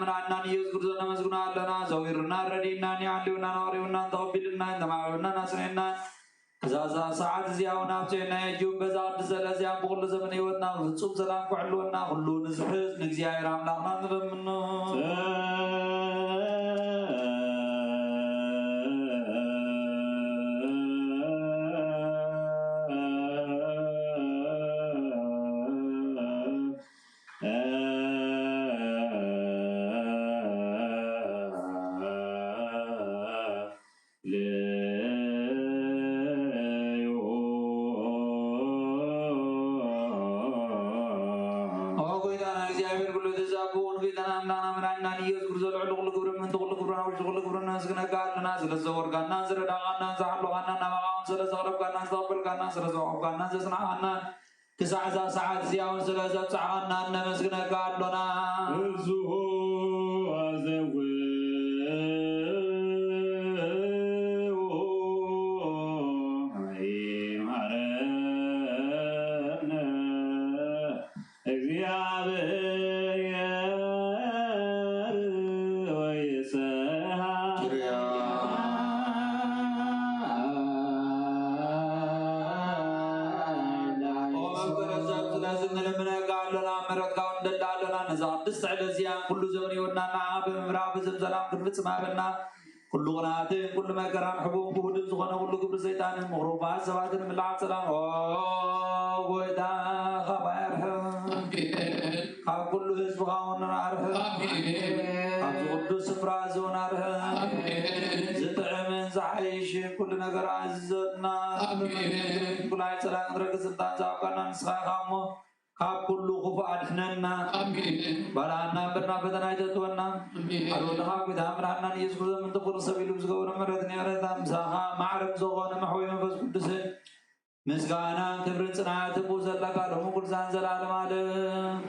منعنا يذكرنا مسكنا لنا زويرنا ردينا نعلونا نورينا تقبلنا تمامنا نسرنا كذا ساعات زياونا بتوعنا يجوب بزاد زلزيا بقول زمن يودنا وتصوب سلام كعلونا كلون زحز نجزي رامنا نضمنه كساعة ساعات زياون سلازة تعانا نمسكنا قالنا زهو زوي معرفنا اغيابير ويسها كل زمن يودنا نعم بمراب زمزلام كل سمابنا كل غنات كل ما كرام حبوب كل زغنا كل قبر زيتان مغروبات سبات من العب سلام ويدا خبر خاب كل حزب خاون نعرف خاب قدوس فراز ونعرف زطعم زعيش كل نقر عزتنا كل عيد سلام رقص الدان زابقنا نسخة خامو خاب كل خفاء حننا بلانا برنا بدنا يتونا أرونا خاب بدامرنا يسكت من تقول سبيل بسكور مرتني أردام ساها معرف زغنا محوي مفز قدس مسكانا كبرت سنعات بوزل لك رمو كل زانزل عالم عالم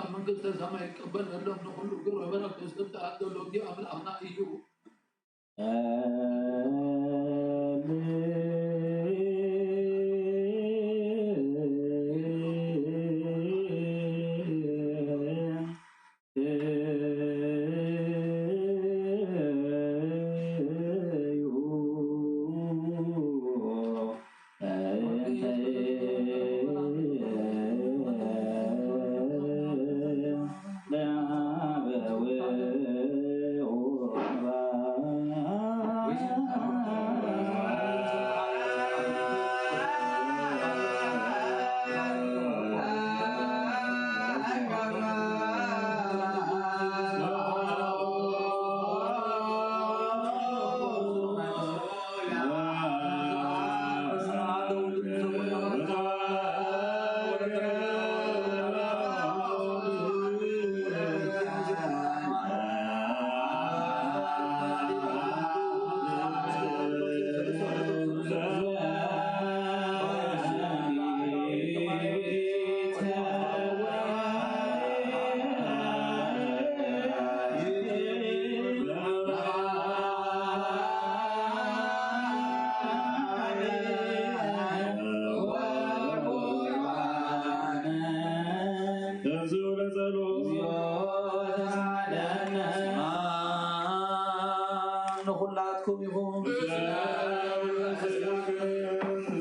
من قلت سما يقبل لهم نقول له قرب ربك استبدع لو دي قبل أبناء أيوب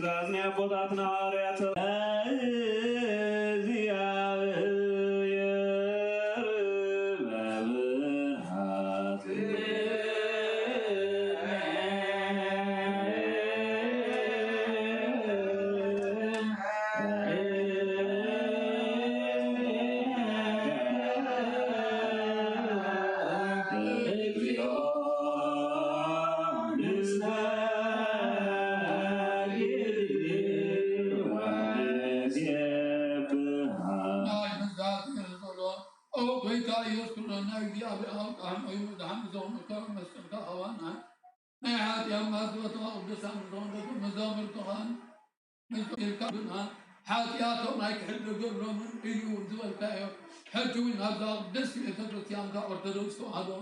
زازني أبوات ناريات بأو كان أيوم دعم زوم كرم مسكن كأوانا نهاية يوم مازوت وقدس عن زوم مزامر كهان مزامر كبنا حاتياتهم هيك حد قبلهم أيوم زوال كايو حجوين هذا قدس يتكرسيان كأرتدوكس هذا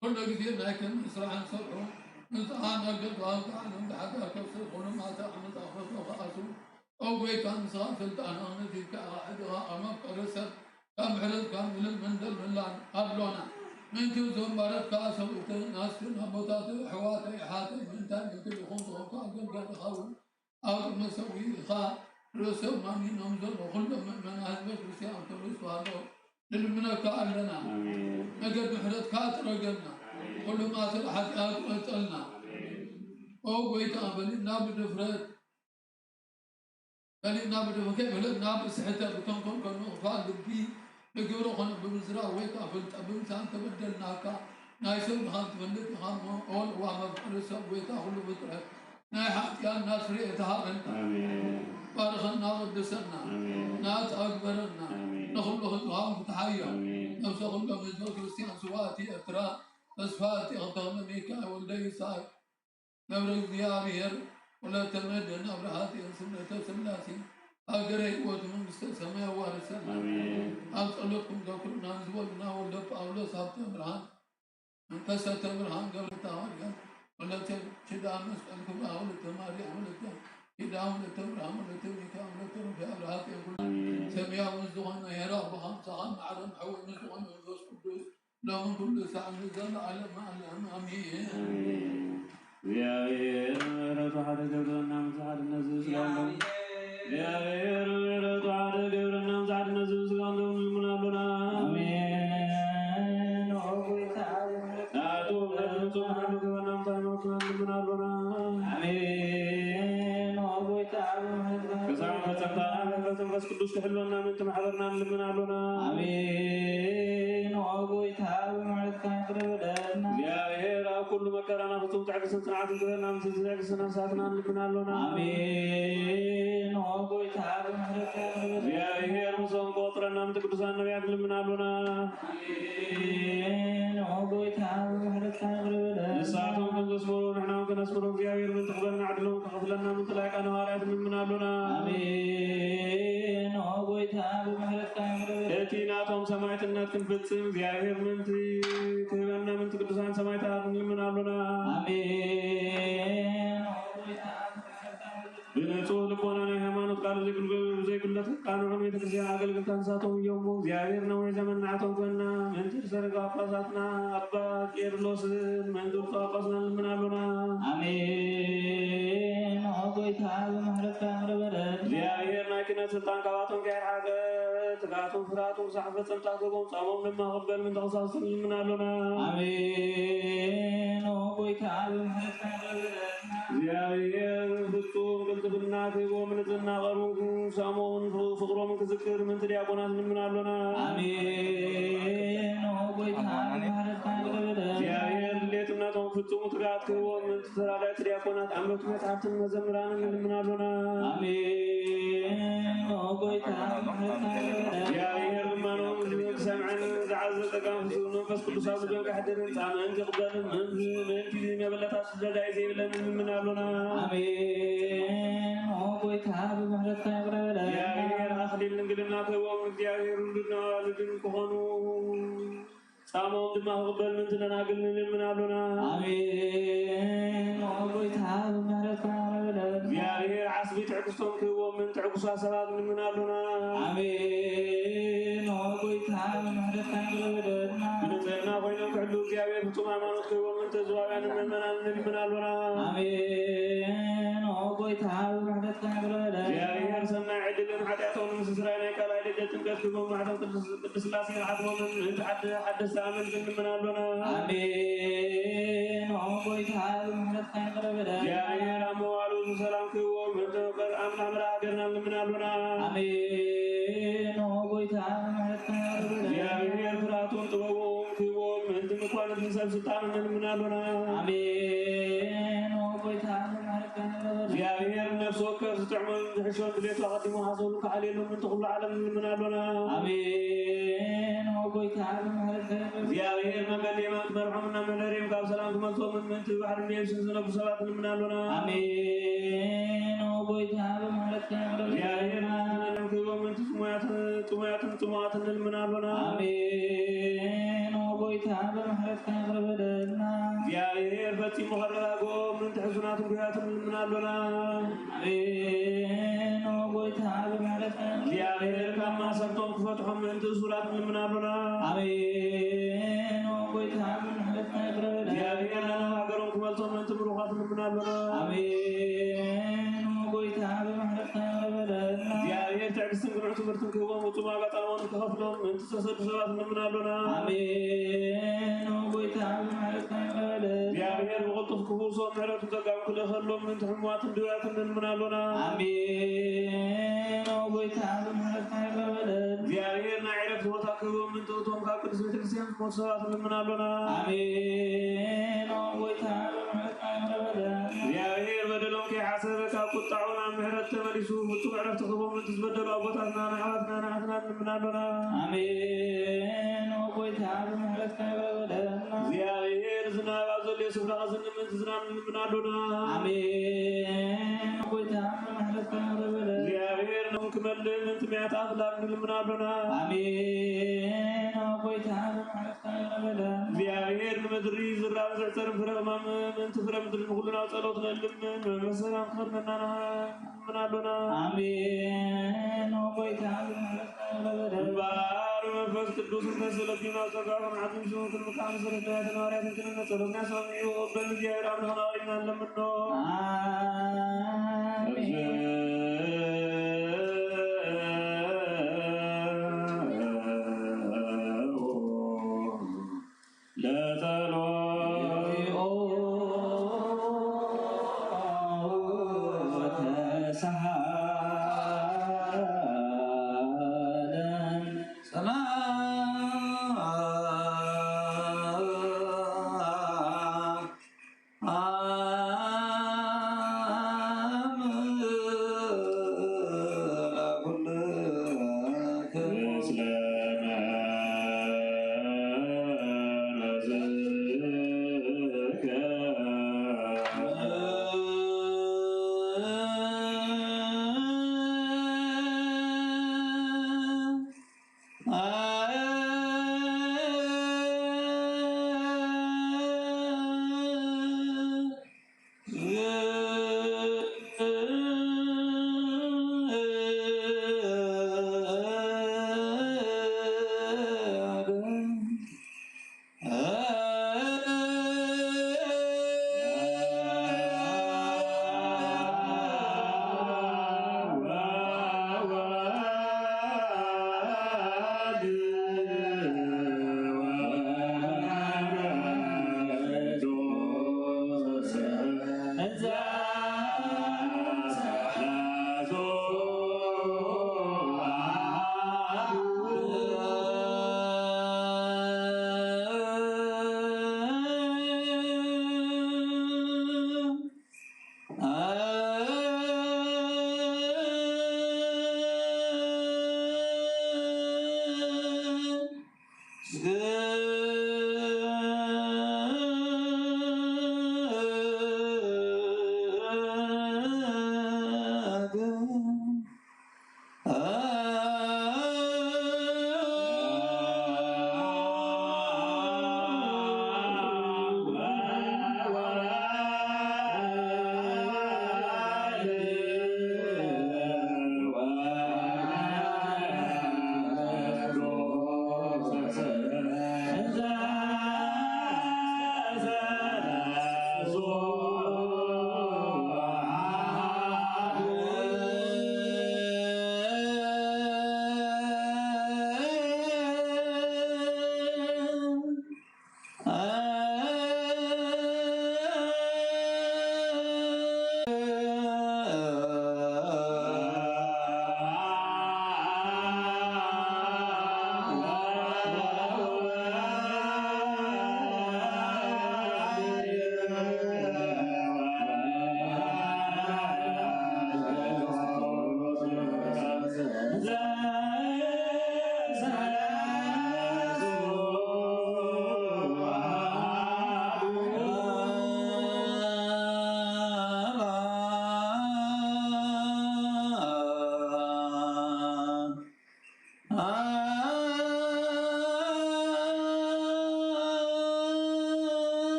كل كثير لكن إسرائيل صلحوا نزعان أجد وأقعدهم حتى كسرهم ما تحمل أخذ وقاسوا أو بيتان صار سلطان أنتي كأحدها أمام كرسل كم حرز كم من المندل من لان قبلنا من جزء مرد كاسو ناس كنا بطاط حوات حاتي من تاني كل خمسة وكان قد خاون أو مسوي خا رسول ما من نمزل وكل من هذا كرسيان كرس وهذا للمنا كأننا نجد محرز كاتر جنا كل ما صلحت أتلنا أو بيتان بني نابد فرد بني نابد وكيف بلد نابد سحته بتنقل كنو فاد بي بجورو خن بمزرعة ويكا فلت بمسان تبدل ناكا نايسون خان تبدل خان أول وهم فرسا ويكا خلو بتره نايحات يا ناس ريتها بارخنا ودسنا ناس أكبرنا نخلو خلوهم فتحيا نفسه خلو مزور كريستيان سواتي أترا أسفاتي أغطانا ميكا ولدي ساي نبرك ديارير ولا تمدن أبرهاتي سنة سلاسي أجري وتمن سماء وارسنا أسألكم ذكرنا نزولنا ولد أولى سبت أمران كسرت أمران قبل تهاريا ولا تشدا مسألكم أولى تماري أولى كدا أولى تمران أولى تميكا أولى تمرا أبرهاتي سماء ونزولنا يا رب هم سهم عرم حول نزولنا ونزول قدوس لهم كل ساعة نزل على ما أمين يا رب هذا جودنا مزعل النزول يا رب هذا جودنا مزعل النزول من أبونا آمين وأبوي تعالى أتوب سبحانك ونعمتك من أبونا آمين وأبوي تعالى كسامة سبحانك بس كدوس تحلونا من تمحضرنا من أبونا آمين وأبوي تعالى يا كل مكرنا فتوب تعكس ساعات كلنا مسجد ساعتنا من أبونا آمين وأبوي تعالى يا رسول قطرنا من تقدسنا نبيات من أبونا آمين وأبوي تعالى نساعتهم من تصبروا نحن كنصبروا يا من تقبلنا عدلهم تقبلنا من تلاقى نوارات من أبونا آمين وأبوي تعالى اتيناتهم سماعتنا تنفتم يا من تهبنا من تقدسنا سماعتنا من أبونا آمين بنصوص لقونا هيمانوت قالوا زي كل قانون يتكسيان أقل تنساتهم يوم زيادير نوي زمن نعتهم كنا من ترسل قاقصاتنا أبا كيرلوس من دور قاقصنا من أبونا آمين وأبوي تعالى محرق كامر برد زيادير ناكنا سلطان قواتهم كير حاجة تقاتهم فراتهم صحفة سلطاتهم صامهم لما قبل من تغصاص من أبونا آمين وأبوي تعالى محرق كامر برد زيادير بطوم قلت بالناكي ومن الزناغر سامون فقرهم كذكر من ترياقنا من أبونا آمين وأبوي تعالى محرق كامر برد زيادير ليتنا تنفتم تقاتك ومن تسرع ترياقنا أمرت متعبت المزمران من أبونا آمين وأبوي تعالى محرق كامر برد زيادير منهم سمعا زعز تقام نفس كل صاص بيوك حدر سامن تقبل من كذي مبلغ سجد عزيز من أبونا آمين وأبوي تعالى محرق كامر برد زيادير أخلي لنقلنا كوام زيادير لنا لدن كهانو سامون دماغ قبل من تناقل من أبونا آمين وأبوي تعالى محرق كامر برد زيادير عصبي تعكسهم كوام من تعكسها سبات من أبونا آمين وأبوي تعالى محرق كامر برد بنتنا وينو كعلو زيادير فتوم أمانوت كوام من تزواجان من أبونا آمين وأبوي تعالى محرق كامر برد زيادير سمع عدل حدثهم من سسرائنا كلا لجة كسبهم معدم قدس الله سير حدهم من حدث آمن من أبونا آمين وأبوي تعالى محرق كامر برد زيادير أموالو سلام كوام من تقر أمن أمر أقرنا من أبونا آمين وأبوي تعالى محرق كامر برد زيادير فراتون تقوم كوام من تمقوالة نسب سلطان من أبونا آمين وأبوي تعالى محرق كامر برد زيادير نفس وكف تعمل حشون بليت وقدموا حصولك عليهم من تقول العالم من أبنا آمين وبيت عالم يا غير من قال ما تبرحمنا من الريم قال سلامكم أنتم من تبحر النيل سنسنا بسبات من أبنا آمين وبيت عالم يا غير من تسمعات من أبنا آمين وبيت عالم يا غير بتي مخرجو من تحسنات بيات من أبنا آمين وبيت عالم يا غير كما سبتم فتحهم من تسورات من أبنا آمين وبيت عالم يا غير لنا هاجرون كمالتم من تبروخات من أبنا آمين وبيت عالم يا غير تعكسن قرعت مرتم كوام وطبع قطعون كخفلهم من تسسد سوات من أبنا آمين وبيت عالم يا غير وغطف كبور صوت محرات تقام كل خلهم من تحموات دوات من أبنا آمين وبيت عالم يا غير نعرف وتاكبهم من توتهم كاكل سويت السيام موسوات من أبنا آمين وبيت عالم يا غير بدلهم كي حسرك قطعون عن محرات تملسوا وتعرف تخبهم من تزبدلوا أبوتنا نحواتنا نحتنا من أبنا آمين وبيت عالم يا غير زنا بازل يسوع غزن من زنا من أبنا آمين وبيت عالم يا غير نكمل من تبعت أخلاق من أبنا آمين وبيت عالم يا غير مدري زرع زعتر فرغم من تفرم من المغلنا وصلوتنا من مسلم خدنا من أبنا آمين وبيت عالم بار منفس قدوس تسلكنا وتقارن عظيم شو كل مكان سرتنا نارات كنا نسلكنا سامي وبن جير عبد الله لمنو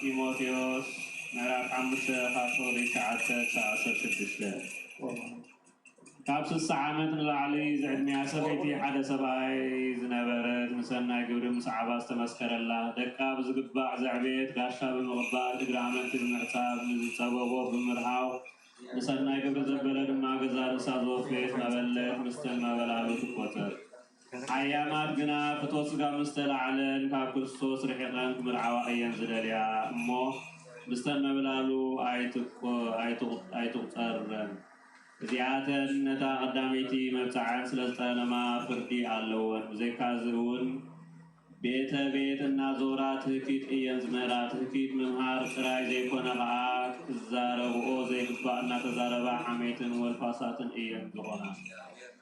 تيموثيوس مرات عمسة خاصوري كعسة ساسة شدشة كابس السعامة العلي زعد مياسبيتي حدا سباي زنبرت مسنا جبر مسعباس تمسكر الله دكا بزقباع زعبيت غاشا بالمغبار إجرامت المعتاب نزتصبوبو بالمرحاو مسنا جبر زبلد ما غزار سازو فيت مبلت مستل مبلالو تقوتر حيامات جنا فتوس قام مستلعلن كاب كريستوس رحيقان كمرعوا أيام زداليا مو مستلنا بلالو أيتقطر زيادة نتا قداميتي مبتعات سلسلة ما فردي علون زي كازرون ቤተ ቤት እና ዞራ ትህኪት እየን ዝመራ ትህኪት ምምሃር ጥራይ ዘይኮነ ከዓ ክዛረብኦ ዘይግባእ እናተዛረባ ሓሜትን ወልፋሳትን እየን ዝኾና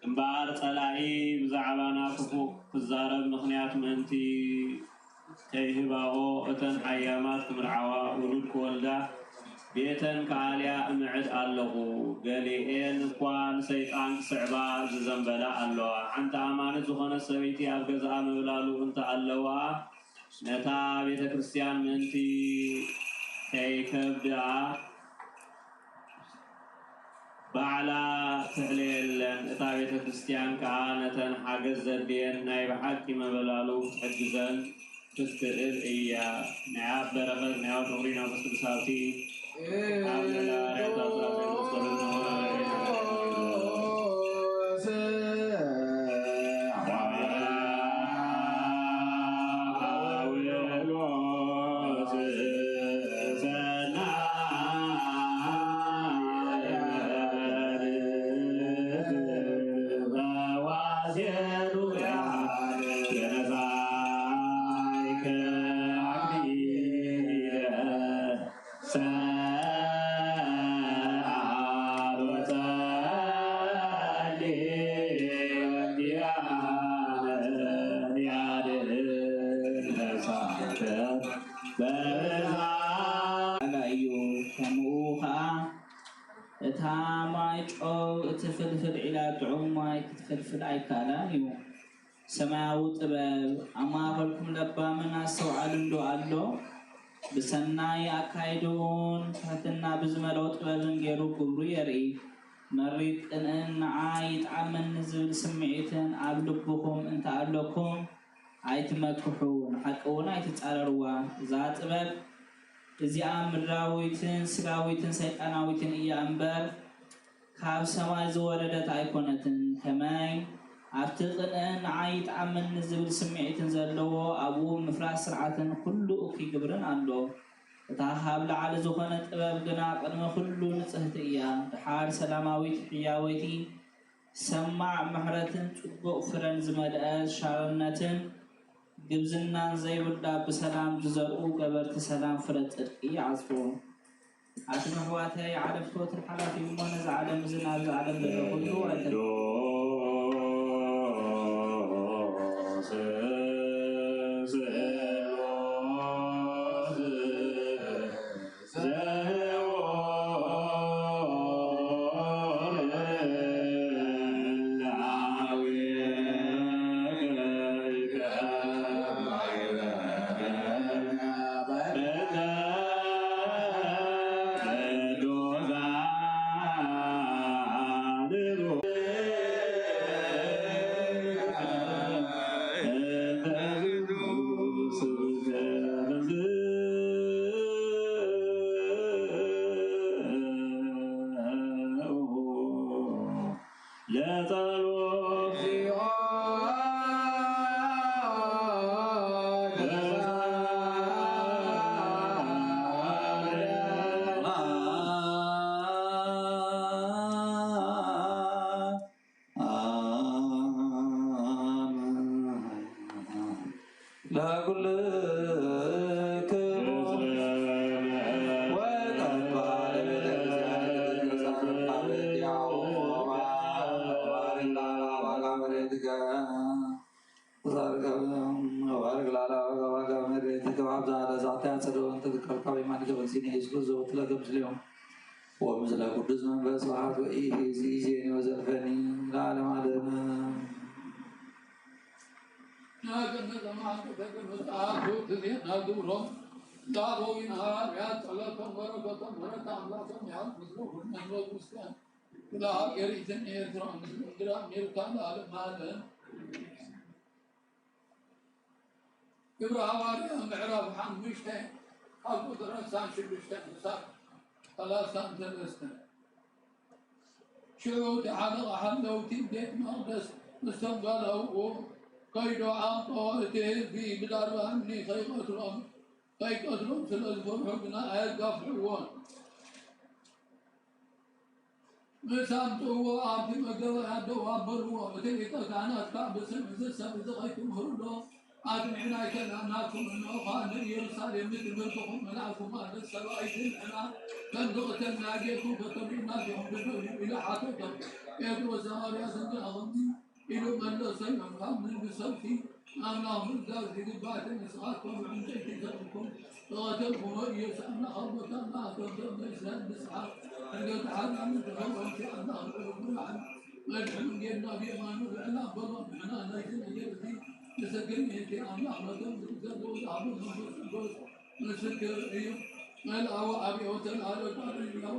እምበኣር ጸላኢ ብዛዕባና ክፉእ ክዛረብ ምኽንያት ምእንቲ ከይህባኦ እተን ሓያማት ክምርዓዋ ውሉድ ክወልዳ ቤተን ከዓልያ እምዕድ ኣለኹ ገሊኤን እኳ ንሰይጣን ክስዕባ ዝዘንበላ ኣለዋ ሓንቲ ኣማኒት ዝኾነት ሰበይቲ ኣብ ገዝኣ ምብላሉ እንተ ኣለዋ ነታ ቤተ ክርስቲያን ምእንቲ ከይከብድኣ ባዕላ ትሕልየለን እታ ቤተ ክርስቲያን ከዓ ነተን ሓገዝ ዘድልየን ናይ ብሓቂ መበላሉ ክትሕግዘን ትክእል እያ ናይ ኣብ በረኸት ናይ ኣብ ፍቕሪ ናይ መንፈስ ቅዱስ ሃብቲ ኣብ መላርያታ ፍልፍል አይካላን እዩ ሰማያዊ ጥበብ አማበልኩም ለባመና ሰው አልንዶ አሎ በሰናይ አካይዶን ፈትና ብዝመለው ጥበብን ገሩ ግብሩ የርኢ መሪጥ ቅንዕና ይጣመን ዝብል ስምዒትን ኣብ ልብኩም እንተ ኣለኩም አይትመክሑ ንሐቀውና አይትጻረርዋ እዛ ጥበብ እዚኣ ምድራዊትን ስጋዊትን ሰይጣናዊትን እያ እምበር ካብ ሰማይ ዝወረደት ኣይኮነትን ከማይ ኣብቲ ቅንዕና ይጣመን ዝብል ስምዒትን ዘለዎ ኣብኡ ምፍራስ ስርዓትን ኩሉ ክግብርን ኣሎ እታ ካብ ላዕሊ ዝኾነ ጥበብ ግና ቅድመ ኩሉ ንጽህቲ እያ ድሓር ሰላማዊት ሕያወይቲ ሰማዕ ምሕረትን ጽቡቕ ፍረን ዝመልአ ሻርነትን ግብዝናን ዘይብላ ብሰላም ዝዘርኡ ገበርቲ ሰላም ፍረ ጽድቂ ይዓጽፉ አትመህዋተይ ዓለፍቶት الحلف يمون زعلم زناب زعلم كله ومثل قدس من بسبحات وإيزيني وزلفني العالم عدنا ناقل نظمان تذكر مستعاد وتذين نادورهم دارو ينهار يا صلاة ورقة ورقة أملاكم يا مصروف من وقوستان كلا يريدن يدرون مثل إدرام يركان العالم عدنا إبراهيم معراب حان مشتين أبو درسان شبشتين مسار ثلاثة ثلاثة شو تعالى حلو تبدأ مقدس مستقبله وقيدوا عن طائته في بدار أمني خيقتهم سلسفهم حقنا أيقف حوان مسامته وعبد مقوى عدوا بروا وتلك كانت كعب سمز السمز غيكم هرلو أدعنا كلامكم إنه خان يرسل مثلكم ملاكم على السرائر أنا تندغت الناجيكم فتبينا بهم بدون إلى حاتكم يدعو زهريا سنجاهم إلى من لا سيم من بسوتي أنا من ذات ذبات نسخاتكم من جيتكم فغتلكم وإيسان أربطنا تنظر إسلام نسخات أن تعالى من تغرم في الله القرآن مجمع جينا بإيمان وإلا بضم حنا نجل يرتي نسكن يتي الله ندم زبوز أبو زبوز نسكر إيه الأو أبي وتل على قاري الأو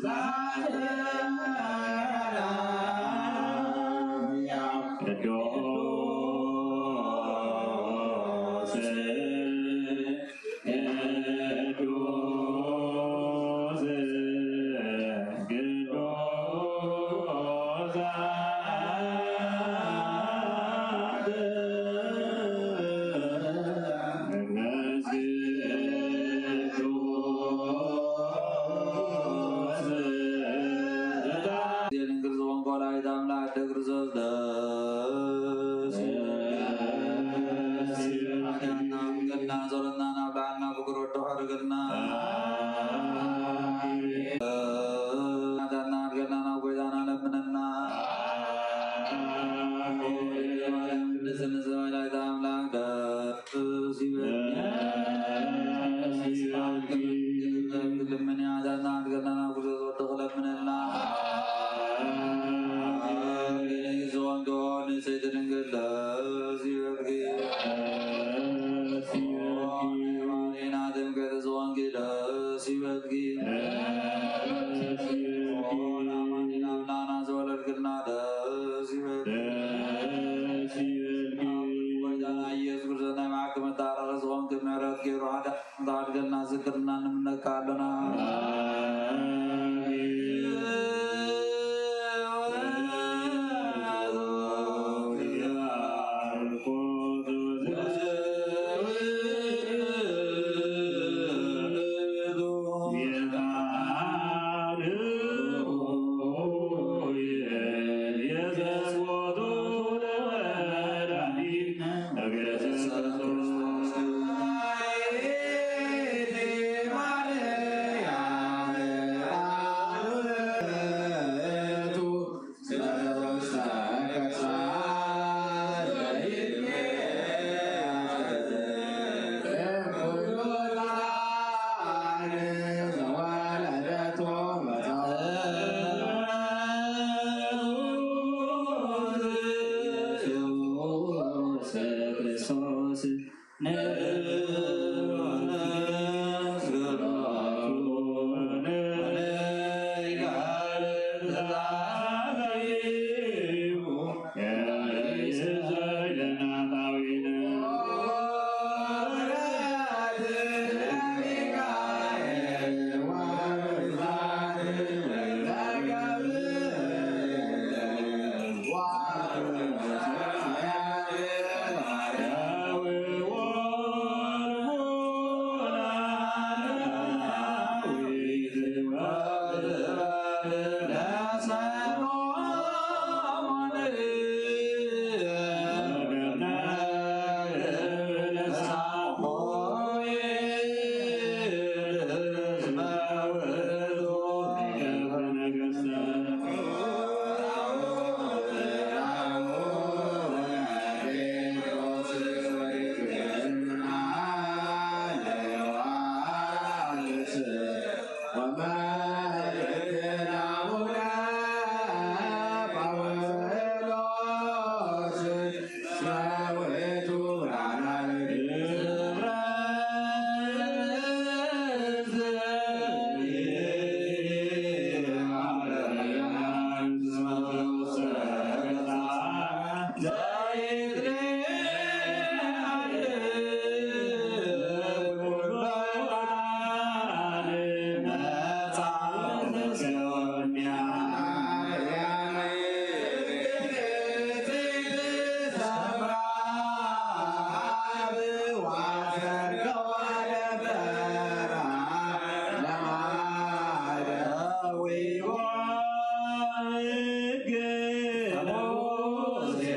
Zahra